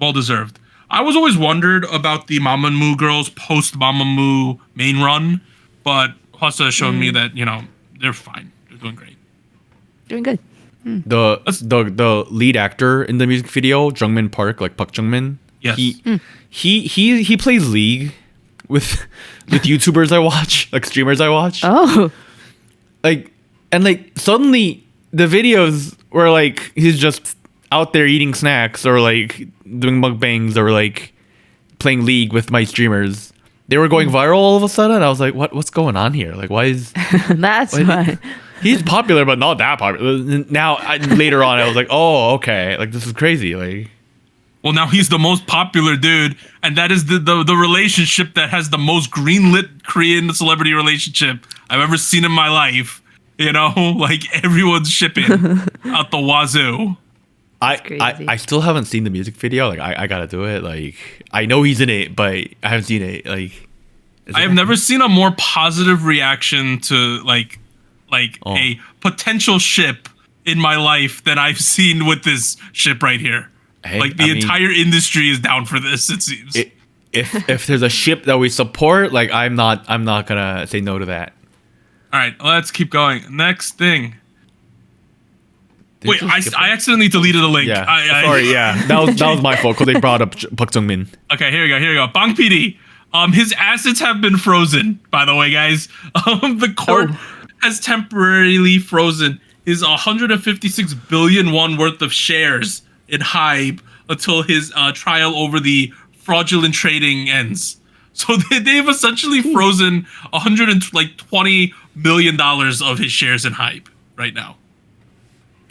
Well deserved. I was always wondered about the Mamamoo girls post Mamamoo main run, but Hwasa has shown me that they're fine. They're doing great. Doing good. the lead actor in the music video, Jungmin Park, like Park Jungmin. Yes. He plays League with YouTubers I watch, like streamers I watch. Oh, Like suddenly the videos were like he's just out there eating snacks or like doing mukbangs or like playing League with my streamers. They were going viral all of a sudden. I was like, what's going on here? Like, why is that's fine. he's popular but not that popular? Now later on, I was like, oh, okay, like this is crazy. Like, Well, now he's the most popular dude, and that is the relationship that has the most greenlit Korean celebrity relationship I've ever seen in my life. Like everyone's shipping out the wazoo. crazy. I still haven't seen the music video. Like, I gotta do it. Like, I know he's in it, but I haven't seen it. Like, I have never seen a more positive reaction to like a potential ship in my life than I've seen with this ship right here. Hey, Like the entire industry is down for this. It seems. If there's a ship that we support, like I'm not gonna say no to that. All right, let's keep going. Next thing. Did Wait, you I skip accidentally deleted a link. Yeah, sorry. Yeah, that was my fault because they brought up Park Jungmin. Okay, here we go. Bang PD. His assets have been frozen, by the way, guys. The court has temporarily frozen his 156 billion won worth of shares in HYBE until his trial over the fraudulent trading ends. So they've essentially frozen $120 million of his shares in HYBE right now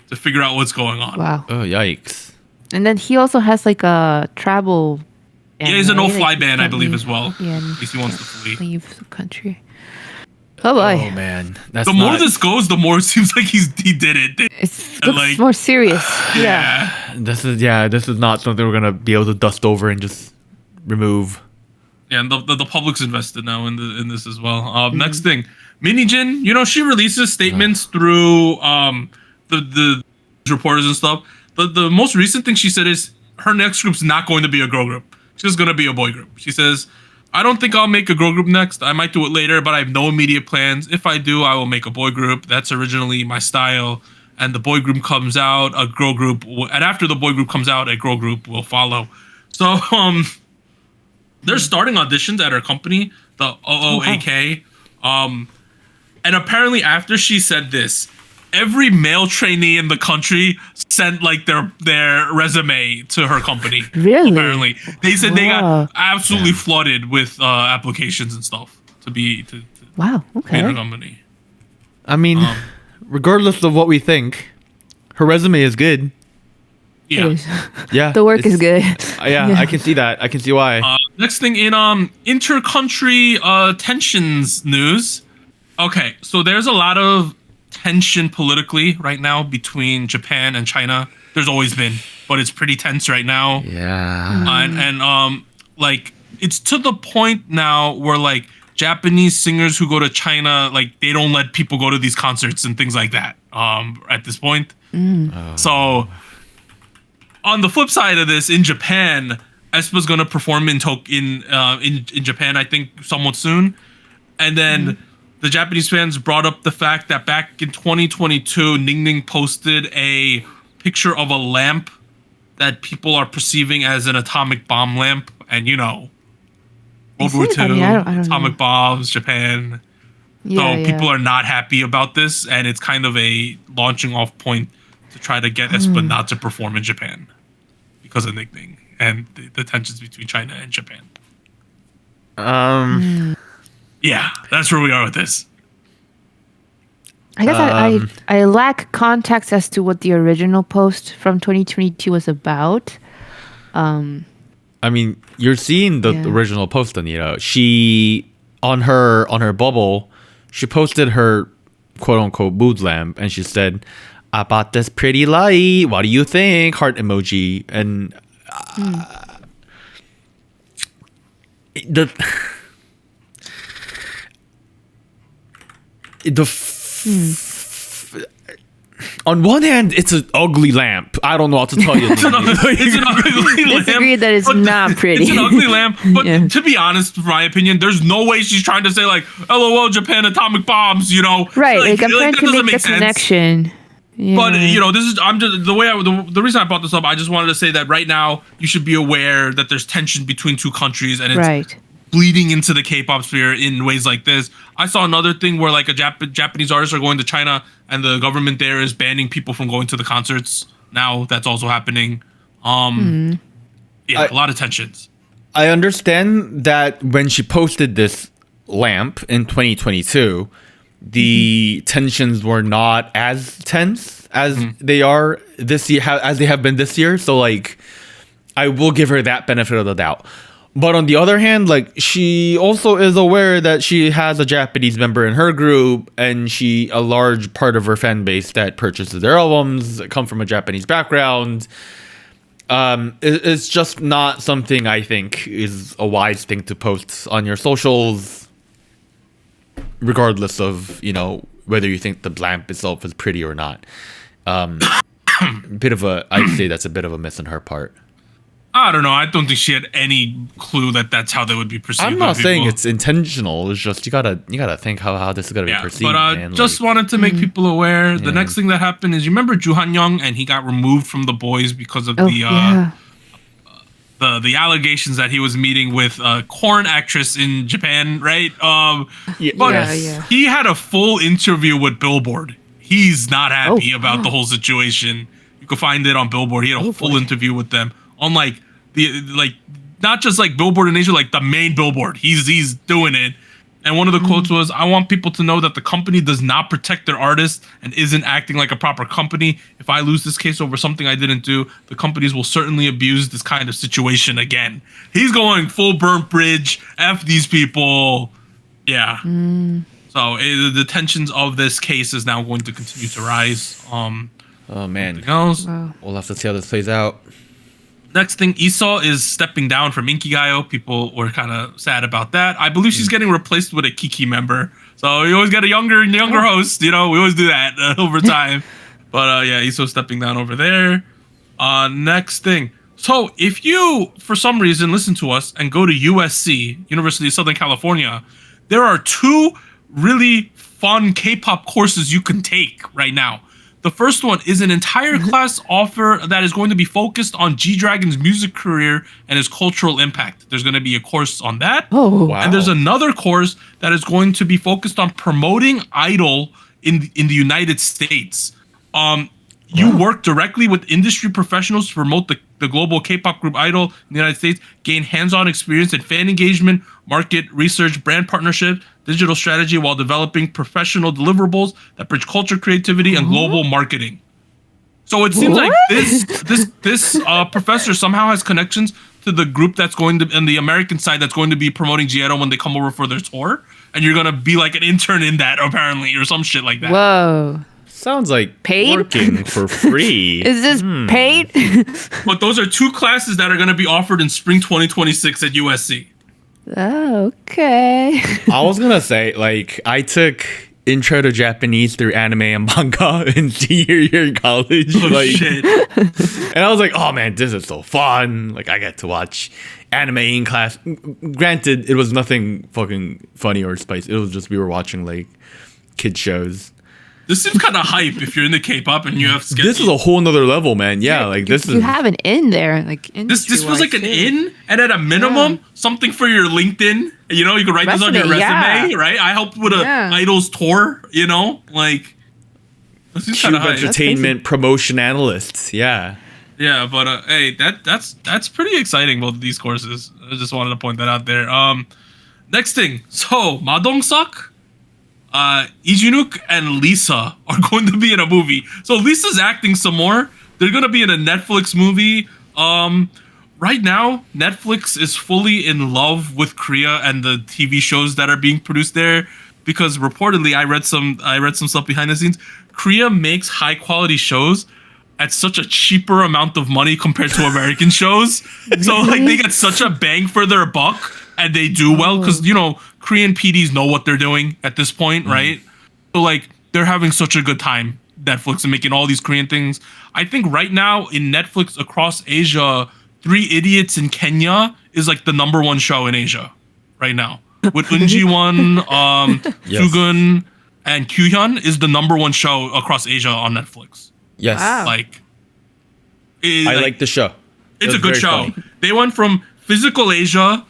to figure out what's going on. Wow. Oh, yikes! And then he also has like a travel There's a right? no-fly Like, ban, I can't believe, leave- as well. Yeah, In case he wants to flee. leave the country. Oh boy, Oh man, that's The more not, this goes, the more it seems like he did it. it and, looks like, more serious. Yeah. This is not something we're gonna be able to dust over and just remove. Yeah, and the public's invested now in this as well. Next thing, Minijin, she releases statements through the reporters and stuff. The most recent thing she said is her next group's not going to be a girl group. It's just going to be a boy group. She says, I don't think I'll make a girl group next. I might do it later, but I have no immediate plans. If I do, I will make a boy group. That's originally my style. And the boy group comes out, a girl group, and after the boy group comes out, a girl group will follow. So, they're starting auditions at her company, the OOAK. And apparently after she said this, every male trainee in the country sent like their resume to her company. Really? Apparently. They said they Wow. got absolutely flooded with applications and stuff to Wow. be Okay. in her company. I mean, regardless of what we think, her resume is good. Yeah. It is. Yeah, The work is it's- good. Yeah, I can see that. I can see why. Next thing in inter-country tensions news. Okay, so there's a lot of tension politically right now between Japan and China. There's always been, but it's pretty tense right now. Yeah. And like it's to the point now where like Japanese singers who go to China, like they don't let people go to these concerts and things like that. At this point. So on the flip side of this, in Japan, aespa's gonna perform in Japan, I think, somewhat soon. And then the Japanese fans brought up the fact that back in 2022, Ning posted a picture of a lamp that people are perceiving as an atomic bomb lamp, and World War it? II, I mean, I don't atomic know. bombs, Japan. Yeah, So people are not happy about this, and it's kind of a launching off point to try to get aespa not to perform in Japan because of Ning and the tensions between China and Japan. Yeah, that's where we are with this. I guess I lack context as to what the original post from 2022 was about. I mean, you're seeing the Yeah. original post, Anita. She on her bubble, she posted her quote unquote mood lamp, and she said, "I bought this pretty light. What do you think?" Heart emoji, and the on one hand, it's an ugly lamp. I don't know what to tell you. It's an ugly lamp. Disagree that it's but not pretty. It's an ugly lamp. But Yeah. to be honest, from my opinion, there's no way she's trying to say like, "LOL, Japan atomic bombs," Right, like I'm trying that to doesn't make the sense. connection. Yeah. But this is I'm just the reason I brought this up. I just wanted to say that right now you should be aware that there's tension between two countries, and it's right. bleeding into the K-pop sphere in ways like this. I saw another thing where like a Japanese artists are going to China, and the government there is banning people from going to the concerts. Now that's also happening. Yeah, a lot of tensions. I understand that when she posted this lamp in 2022, the tensions were not as tense as they are this year, as they have been this year. So like, I will give her that benefit of the doubt. But on the other hand, like, she also is aware that she has a Japanese member in her group, and a large part of her fan base that purchases their albums come from a Japanese background. It's just not something I think is a wise thing to post on your socials, regardless of, whether you think the lamp itself is pretty or not. I'd say that's a bit of a miss on her part. I don't know. I don't think she had any clue that that's how they would be perceived. I'm by not saying people. it's intentional. It's just you gotta think how this is gonna be perceived. But man. just Like, wanted to make people aware. The Yeah. next thing that happened is, you remember Joo Han Young, and he got removed from the boys because of Oh yeah. the allegations that he was meeting with a corn actress in Japan, right? But Yeah. he had a full interview with Billboard. He's not happy about wow. the whole situation. You can find it on Billboard. He had a full boy. interview with them on not just like Billboard in Asia, like the main Billboard. He's doing it, And one of the quotes was, "I want people to know that the company does not protect their artists and isn't acting like a proper company. If I lose this case over something I didn't do, the companies will certainly abuse this kind of situation again." He's going full burnt bridge. F these people. Yeah. So the tensions of this case is now going to continue to rise. Oh man. Else? We'll have to see how this plays out. Next thing, Issa is stepping down from Inkigayo. People were kind of sad about that. I believe she's getting replaced with a Kiki member. So you always get a younger host. You know, we always do that over time. But yeah, Issa's stepping down over there. Next thing. So if you, for some reason, listen to us and go to USC, University of Southern California, there are 2 really fun K-pop courses you can take right now. The first one is an entire class offer that is going to be focused on G-Dragon's music career and his cultural impact. There's going to be a course on that. Oh, wow. And there's another course that is going to be focused on promoting Idol in the United States. You work directly with industry professionals to promote the global K-pop group Idol in the United States, gain hands-on experience in fan engagement, market research, brand partnership, digital strategy while developing professional deliverables that bridge culture, creativity, and global marketing. So it seems like this professor somehow has connections to the group that's going to, on the American side, that's going to be promoting G-Idol when they come over for their tour. And you're going to be like an intern in that, apparently, or some shit like that. Whoa. Sounds like Paid? working for free. Is this paid? But those are 2 classes that are going to be offered in spring 2026 at USC. Oh, okay. I was gonna say, like, I took intro to Japanese through anime and manga in senior year in college. Oh, like, shit. and I was like, oh man, this is so fun. Like, I get to watch anime in class. Granted, it was nothing fucking funny or spicy. It was just we were watching like kid shows. This seems kind of hype if you're into K-pop and you have sketchy. This is a whole nother level, man. Yeah, like this You is. have an in there, like This feels like an in, and at a minimum, something for your LinkedIn. You know, you can write this on your resume, yeah. right? I helped with a Idols tour. You know, like this is kind Cube of hype. entertainment promotion analysts. Yeah. Yeah, but hey, that's pretty exciting. Both of these courses. I just wanted to point that out there. Next thing, so Madong-seok, Ijinuk, and Lisa are going to be in a movie. So Lisa's acting some more. They're going to be in a Netflix movie. Right now, Netflix is fully in love with Korea and the TV shows that are being produced there, because reportedly, I read some stuff behind the scenes. Korea makes high quality shows at such a cheaper amount of money compared to American shows. So like they get such a bang for their buck, and they do well because, you know, Korean PDs know what they're doing at this point, right? So like they're having such a good time, Netflix, and making all these Korean things. I think right now in Netflix across Asia, 3 Idiots in Kenya is like the #1 show in Asia right now. With Eunji-won, Sugun, and Kyuhyun is the #1 show across Asia on Netflix. Yes. Wow. Like, I like the show. It's a good very show. funny. They went from Physical Asia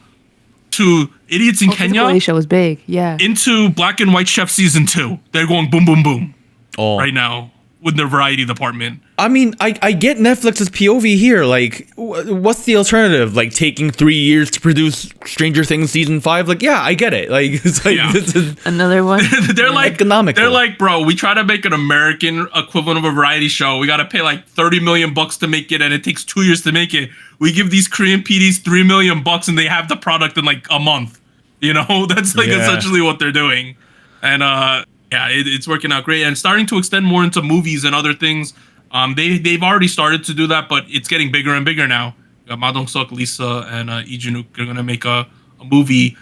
to Idiots in Kenya Asia was big, yeah. into Black and White Chef season 2. They're going boom, boom, boom Oh. right now with their variety department. I mean, I get Netflix's POV here. Like, what's the alternative? Like, taking 3 years to produce Stranger Things season 5? Like, yeah, I get it. Like, it's like, Yeah. this is Another one. They're like economical. They're like, bro, we try to make an American equivalent of a variety show. We got to pay like $30 million to make it, and it takes 2 years to make it. We give these Korean PDs $3 million, and they have the product in like a month. You know, that's like essentially what they're doing. And yeah, it's working out great, and starting to extend more into movies and other things. They've already started to do that, but it's getting bigger and bigger now. Ma Dong-seok, Lisa, and Lee Junuk are gonna make a movie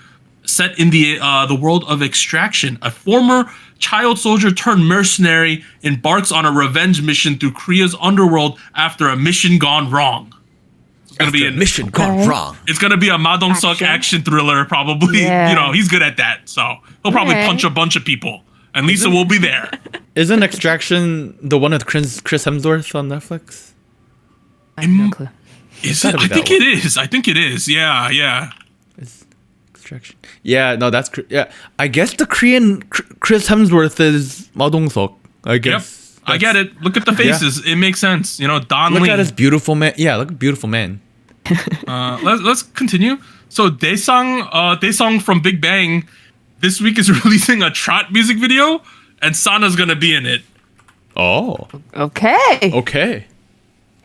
set in the world of Extraction. A former child soldier turned mercenary embarks on a revenge mission through Korea's underworld after a mission gone wrong. It's gonna be a mission gone wrong. It's gonna be a Ma Dong-seok action thriller, probably. Yeah. You know, he's good at that, so he'll probably punch a bunch of people, and Lisa will be there. Isn't Extraction the one with Chris Hemsworth on Netflix? I have no clue. Is it? I think it is. I think it is. Yeah, yeah. It's Extraction. Yeah, no, that's yeah. I guess the Korean Chris Hemsworth is Ma Dong-seok. I guess. Yep. I get it. Look at the faces. It makes sense. You know, Don Look Lee. at his beautiful man. Yeah, look at beautiful man. Let's continue. So Daesung from Big Bang, this week is releasing a trot music video, and Sana's gonna be in it. Oh. Okay. Okay.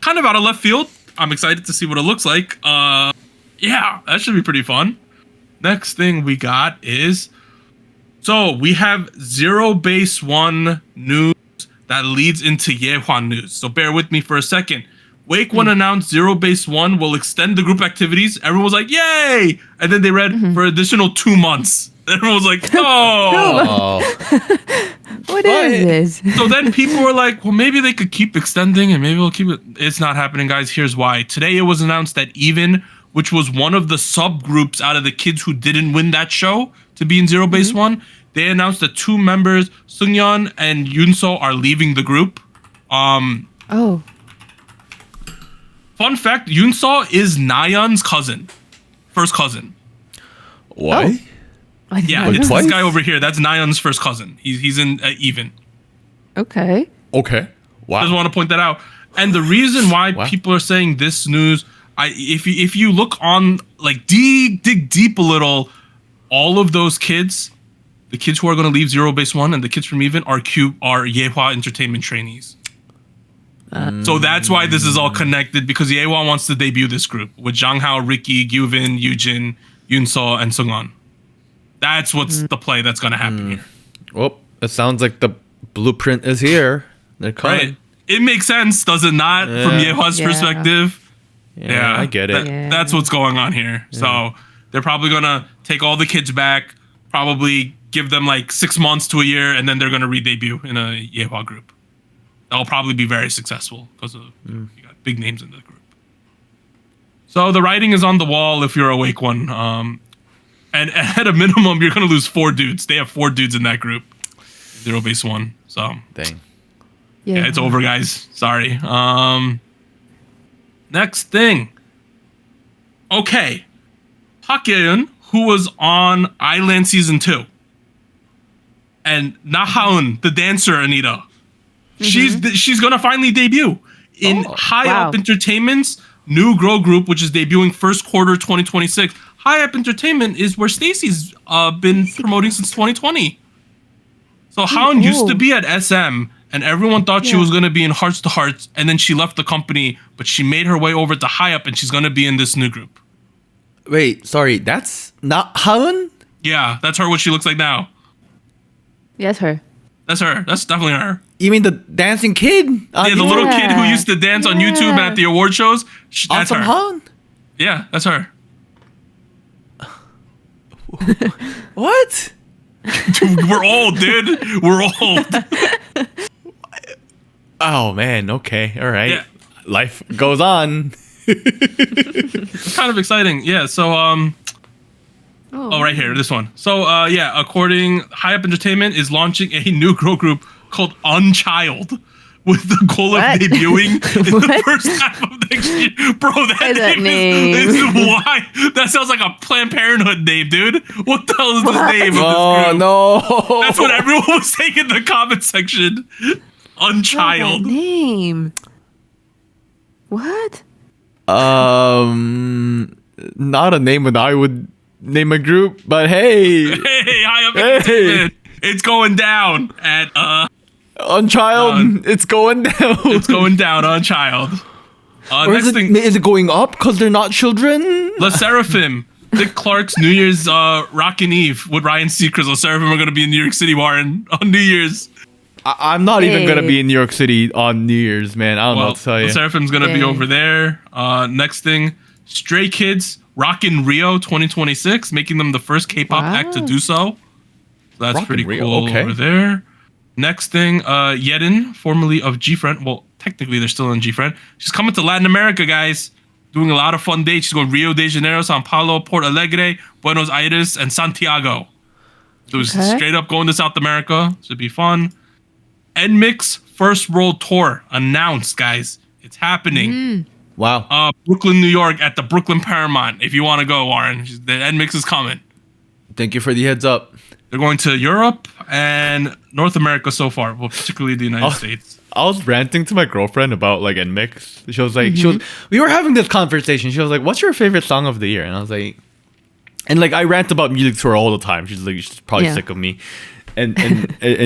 Kind of out of left field. I'm excited to see what it looks like. Yeah, that should be pretty fun. Next thing we got is, so we have Zero Base One news that leads into Yehwan news. So bear with me for a second. Wake One announced Zero Base One will extend the group activities. Everyone was like, yay! And then they read for additional 2 months. Everyone was like, no! Oh. What is this? So then people were like, well, maybe they could keep extending and maybe we'll keep it. It's not happening, guys. Here's why. Today it was announced that Even, which was one of the subgroups out of the kids who didn't win that show to be in Zero Base One, they announced that 2 members, Seungyeon and Yoonso, are leaving the group. Oh. Fun fact, Yoonso is Nayeon's cousin. First cousin. What? Oh. I didn't Yeah, know it's this. this guy over here. That's Nayeon's first cousin. He's in Even. Okay. Okay. Wow. Just want to point that out. And the reason why Wow. people are saying this news, if you look on, like, dig deep a little, all of those kids, the kids who are going to leave Zero Base One and the kids from Even are Yehua Entertainment trainees. So that's why this is all connected, because Yehua wants to debut this group with Jang Hao, Ricky, Gyuvin, Yujin, Yoonso, and Seungyeon. That's what's the play that's going to happen here. Well, it sounds like the blueprint is here. They're coming. Right? It makes sense, does it not, from Yehua's Yeah. perspective? Yeah, I get it. That's what's going on here. So they're probably going to take all the kids back, probably give them like 6 months to a year, and then they're going to re-debut in a Yehua group. That'll probably be very successful because of you got big names in the group. So the writing is on the wall if you're Awake One. And at a minimum, you're going to lose 4 dudes. They have 4 dudes in that group. Zero Base One. So Dang. yeah, it's over, guys. Sorry. Next thing. Okay. Taeyeon, who was on Island Season 2. And Nahaun, the dancer, Anita. She's going to finally debut in High Up Entertainment's new girl group, which is debuting first quarter 2026. High Up Entertainment is where Stacey's been promoting since 2020. So Haun used to be at SM, and everyone thought she was going to be in Hearts to Hearts, and then she left the company, but she made her way over to High Up, and she's going to be in this new group. Wait, sorry, that's not Haun? Yeah, that's her, what she looks like now. Yes, her. That's her. That's definitely her. You mean the dancing kid? Yeah, the little kid who used to dance on YouTube and at the award shows. That's Awesome her. Haun? Yeah, that's her. What? We're old, dude. We're old. Oh man, okay, all right. Yeah. Life goes on. It's kind of exciting. Yeah, so oh, right here, this one. So yeah, according High Up Entertainment is launching a new girl group called Unchild with the goal of debuting in the first half of next year. Bro, that name is why. That sounds like a Planned Parenthood name, dude. What the hell is this name of this Oh group? no. That's what everyone was saying in the comment section. Unchild. That name. What? Not a name that I would name a group, but hey, Hey, High Up Entertainment. It's going down at Unchild, it's going down. it's going down on Child. Or Next thing, is it going up because they're not children? La Seraphim. Dick Clark's New Year's Rockin' Eve with Ryan Seacrest. La Seraphim are going to be in New York City, Warren, on New Year's. I'm not even gonna be in New York City on New Year's, man. I don't know what to tell La you. Seraphim's going to be over there. Next thing, Stray Kids Rockin' Rio 2026, making them the first K-pop act to do so. That's Rockin' pretty Rio, cool okay. over there. Next thing, Yedin, formerly of G-Friend. Well, technically they're still in G-Friend. She's coming to Latin America, guys. Doing a lot of fun dates. She's going Rio de Janeiro, Sao Paulo, Porto Alegre, Buenos Aires, and Santiago. So it's straight up going to South America. Should be fun. NMIX's first world tour announced, guys. It's happening. Wow. Brooklyn, New York at the Brooklyn Paramount. If you want to go, Warren, the NMIX is coming. Thank you for the heads up. They're going to Europe and North America so far, well, particularly the United States. I was ranting to my girlfriend about like NMIX. She was like, we were having this conversation. She was like, "What's your favorite song of the year?" And I was like, And like I rant about music to her all the time. She's probably sick of me. And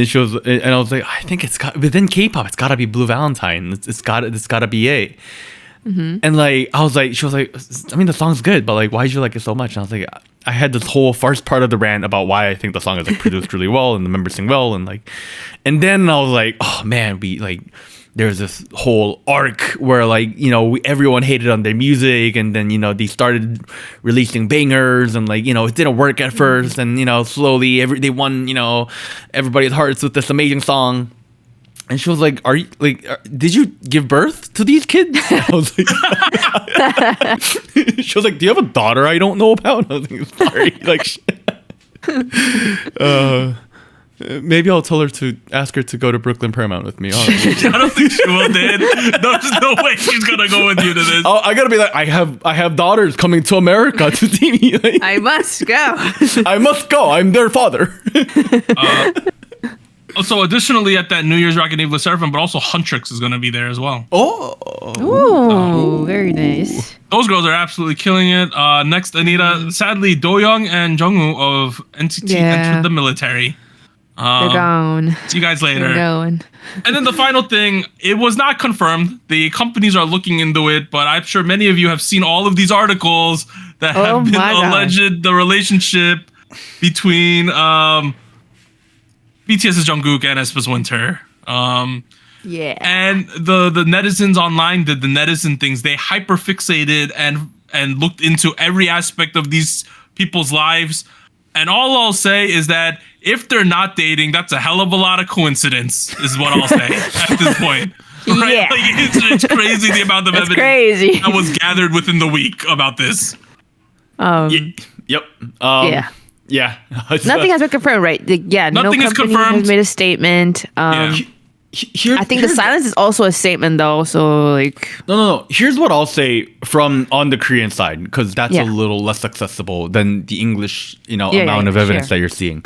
she was, and I was like, I think it's got within K-pop, it's got to be Blue Valentine. It's got to be it. And like I was like, she was like, I mean the song's good, but like why did you like it so much? And I was like, I had this whole first part of the rant about why I think the song is like produced really well and the members sing well and then I was like, oh man, there's this whole arc where like, you know, everyone hated on their music and then, you know, they started releasing bangers and like, you know, it didn't work at first and, you know, slowly they won, you know, everybody's hearts with this amazing song. And she was like, did you give birth to these kids? I was like, she was like, do you have a daughter I don't know about? I was like, sorry. Like, maybe I'll tell her to ask her to go to Brooklyn Paramount with me. I don't think she will, Dan. There's no way she's gonna go with you to this. Oh, I gotta be like, I have daughters coming to America to see me. Like, I must go. I must go. I'm their father. So additionally at that New Year's Rocket Eve with Seraphim, but also Huntrix is gonna be there as well. Oh, very nice. Those girls are absolutely killing it. Next, Anita. Sadly, Doyoung and Jungwoo of NCT entered the military. They're gone. See you guys later. They're going. And then the final thing, it was not confirmed. The companies are looking into it, but I'm sure many of you have seen all of these articles that have been alleged the relationship between BTS's Jungkook and aespa's Winter. And the netizens online did the netizen things. They hyperfixated and looked into every aspect of these people's lives. And all I'll say is that if they're not dating, that's a hell of a lot of coincidence, is what I'll say at this point. Right? Yeah. Like, it's crazy the amount of evidence that was gathered within the week about this. Yep. Yeah. Nothing has been confirmed, right? Nothing is confirmed. Has made a statement. I think the silence is also a statement, though. So, like, no. Here's what I'll say from on the Korean side, because that's a little less accessible than the English, amount of evidence that you're seeing.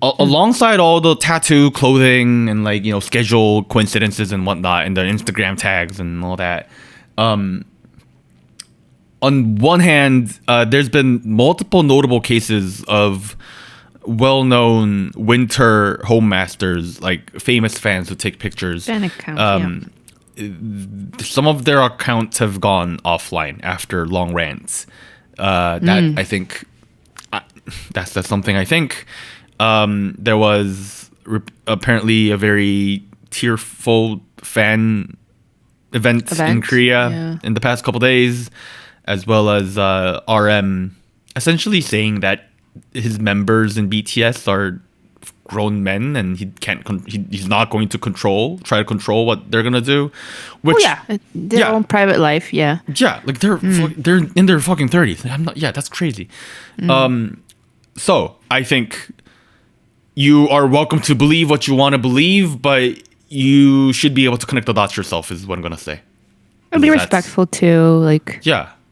Alongside all the tattoo, clothing, and like schedule coincidences and whatnot, and the Instagram tags and all that. On one hand, there's been multiple notable cases of well-known winter home masters, like famous fans who take pictures. Fan account, some of their accounts have gone offline after long rants. That I think that's something I think. There was apparently a very tearful fan event in Korea in the past couple days, as well as RM essentially saying that his members in BTS are grown men and he's not going to try to control what they're gonna do. Which their own private life, like they're in their fucking 30s. That's crazy. So I think you are welcome to believe what you want to believe, but you should be able to connect the dots yourself, is what I'm gonna say. And be respectful too. Like,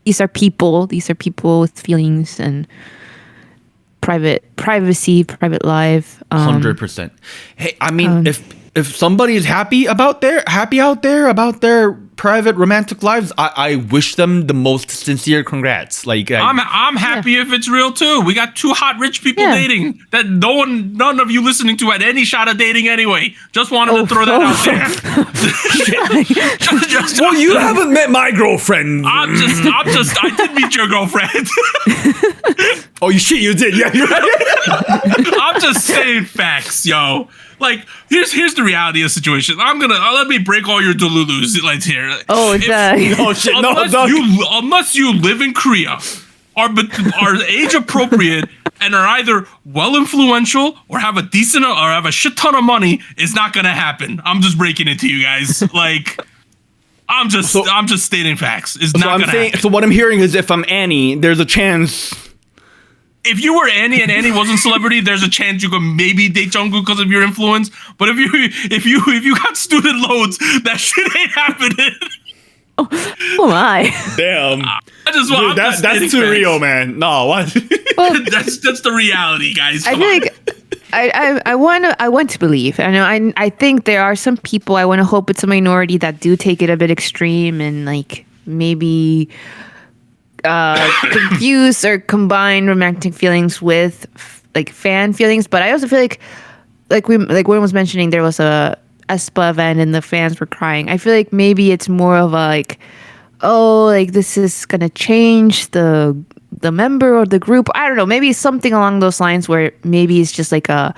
these are people with feelings and privacy, private life. 100%. Hey, I mean, if somebody is happy out there about their private romantic lives, I wish them the most sincere congrats. Like, I'm happy if it's real too. We got two hot rich people dating that none of you listening to had any shot of dating anyway. Just wanted to throw that out there. Well, you haven't met my girlfriend. I did meet your girlfriend. Oh, you did. Yeah, you're right. I'm just saying facts, yo. Like, here's the reality of the situation. Let me break all your delulus like here. Oh, no shit. Unless you live in Korea, are age appropriate and are either well influential or have a shit ton of money, it's not gonna happen. I'm just breaking it to you guys. Like, I'm just stating facts. It's not gonna happen. So what I'm hearing is, if I'm Annie, there's a chance. If you were Annie and Annie wasn't celebrity, there's a chance you could maybe date Jungkook because of your influence. But if you got student loans, that shit ain't happening. Oh my! Damn. That's too real, man. No, what? Well, that's the reality, guys. I think I want to believe. I think there are some people. I want to hope it's a minority that do take it a bit extreme and like maybe confuse or combine romantic feelings with like fan feelings, but I also feel like Warren was mentioning, there was a aespa event and the fans were crying. I feel like maybe it's more of a like, oh, like this is gonna change the member or the group. I don't know, maybe something along those lines where maybe it's just like a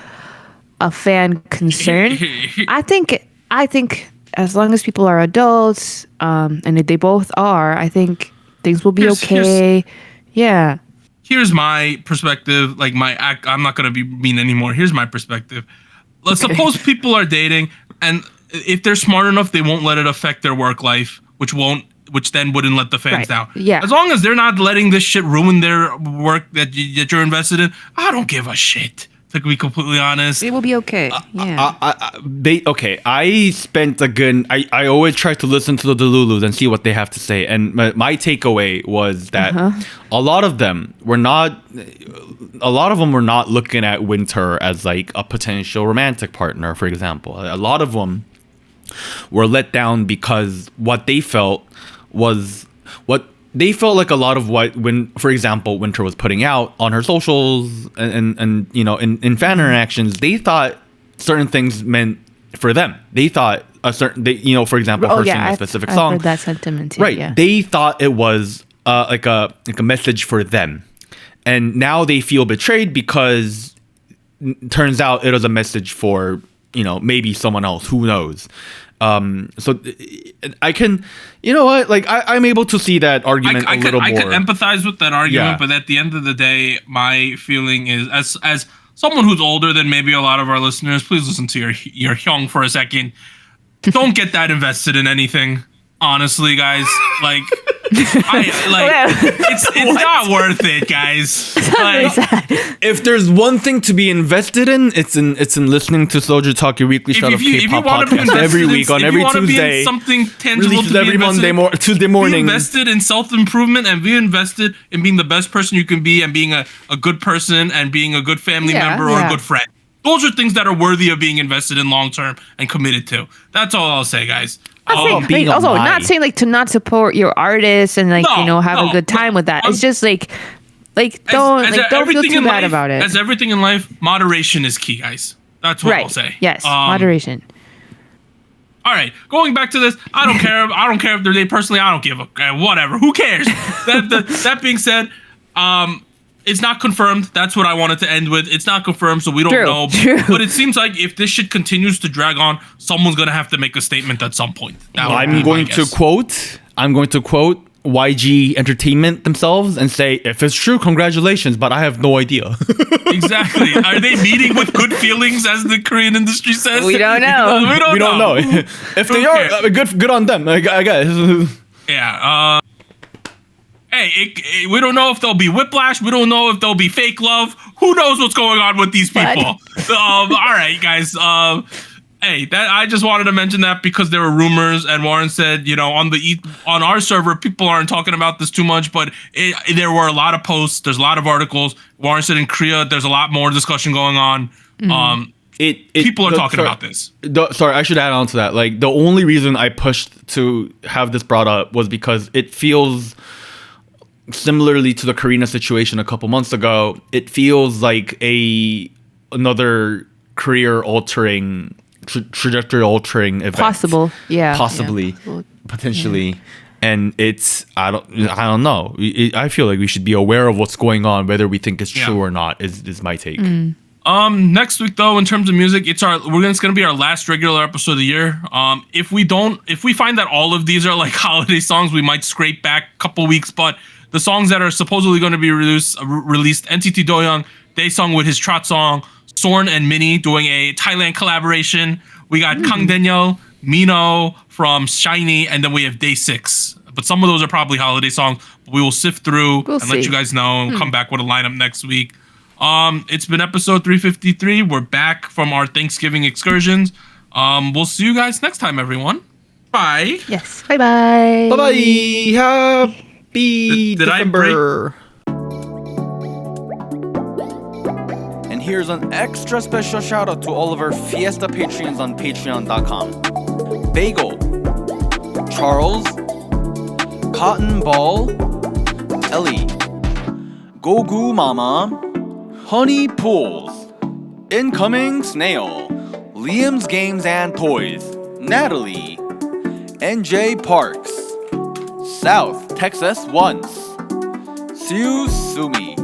fan concern. I think as long as people are adults, and if they both are, I think things will be okay. Yeah. Here's my perspective. Like I'm not gonna be mean anymore. Here's my perspective. Let's suppose people are dating, and if they're smart enough, they won't let it affect their work life, which then wouldn't let the fans down. Yeah. As long as they're not letting this shit ruin their work that you're invested in, I don't give a shit. To be completely honest, it will be okay. Yeah. I spent I always try to listen to the Delulus and see what they have to say, and my takeaway was that a lot of them were not looking at Winter as like a potential romantic partner, for example. A lot of them were let down because what they felt like a lot of for example, Winter was putting out on her socials and you know, in fan interactions, they thought certain things meant for them. They thought for example, her singing a specific song. I've heard that sentiment too, right. Yeah. They thought it was like a message for them. And now they feel betrayed because turns out it was a message for, you know, maybe someone else, who knows. So I can, you know what, like I'm able to see that argument a little more. I can empathize with that argument, but at the end of the day, my feeling is, as someone who's older than maybe a lot of our listeners, please listen to your hyung for a second. Don't get that invested in anything. Honestly, guys, like, it's not worth it, guys. Like, if there's one thing to be invested in, it's in listening to SojuTalk, your weekly shot of Kpop podcast every week on every Tuesday. Something tangible releases every Tuesday morning. Be invested in self-improvement and be invested in being the best person you can be and being a good person and being a good family member or a good friend. Those are things that are worthy of being invested in long-term and committed to. That's all I'll say, guys. Not saying like to not support your artists and like have a good time with that. It's just like don't feel too bad about it. As everything in life, moderation is key, guys. That's what I'll say. Yes, moderation. All right, going back to this, I don't care. I don't care if they're they personally. I don't give a whatever. Who cares? That being said, it's not confirmed. That's what I wanted to end with. It's not confirmed, so we don't know. But it seems like if this shit continues to drag on, someone's gonna have to make a statement at some point. I'm going to quote YG Entertainment themselves and say, if it's true, congratulations, but I have no idea. Exactly. Are they meeting with good feelings, as the Korean industry says? We don't know. We don't know. If they are, good on them, I guess. Yeah. Hey, we don't know if there'll be whiplash. We don't know if there'll be fake love. Who knows what's going on with these people? All right, guys. I just wanted to mention that because there were rumors, and Warren said, you know, on our server, people aren't talking about this too much, but there were a lot of posts. There's a lot of articles. Warren said in Korea, there's a lot more discussion going on. People are talking about this. Sorry, I should add on to that. Like, the only reason I pushed to have this brought up was because it feels similarly to the Karina situation a couple months ago. It feels like another career-altering, trajectory-altering event. Possibly, potentially. Yeah. And it's I don't know. I feel like we should be aware of what's going on, whether we think it's true or not. Is my take. Next week though, in terms of music, it's gonna be our last regular episode of the year. If we find that all of these are like holiday songs, we might scrape back a couple weeks. But the songs that are supposedly going to be released, NCT Doyoung, they sung with his trot song. Sorn and Minnie doing a Thailand collaboration. We got Kang Denyo, Mino from SHINee, and then we have Day 6. But some of those are probably holiday songs. We will sift through let you guys know and come back with a lineup next week. It's been episode 353. We're back from our Thanksgiving excursions. We'll see you guys next time, everyone. Bye. Yes. Bye-bye. Bye-bye. Happy December. And here's an extra special shout out to all of our Fiesta Patreons on patreon.com. Bagel, Charles, Cotton Ball, Ellie, Gogu Mama, Honey Pools, Incoming Snail, Liam's Games and Toys, Natalie, NJ Parks, South Texas Once, Siu Sumi.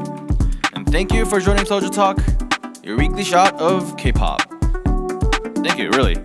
And thank you for joining Soju Talk, your weekly shot of K-pop. Thank you, really.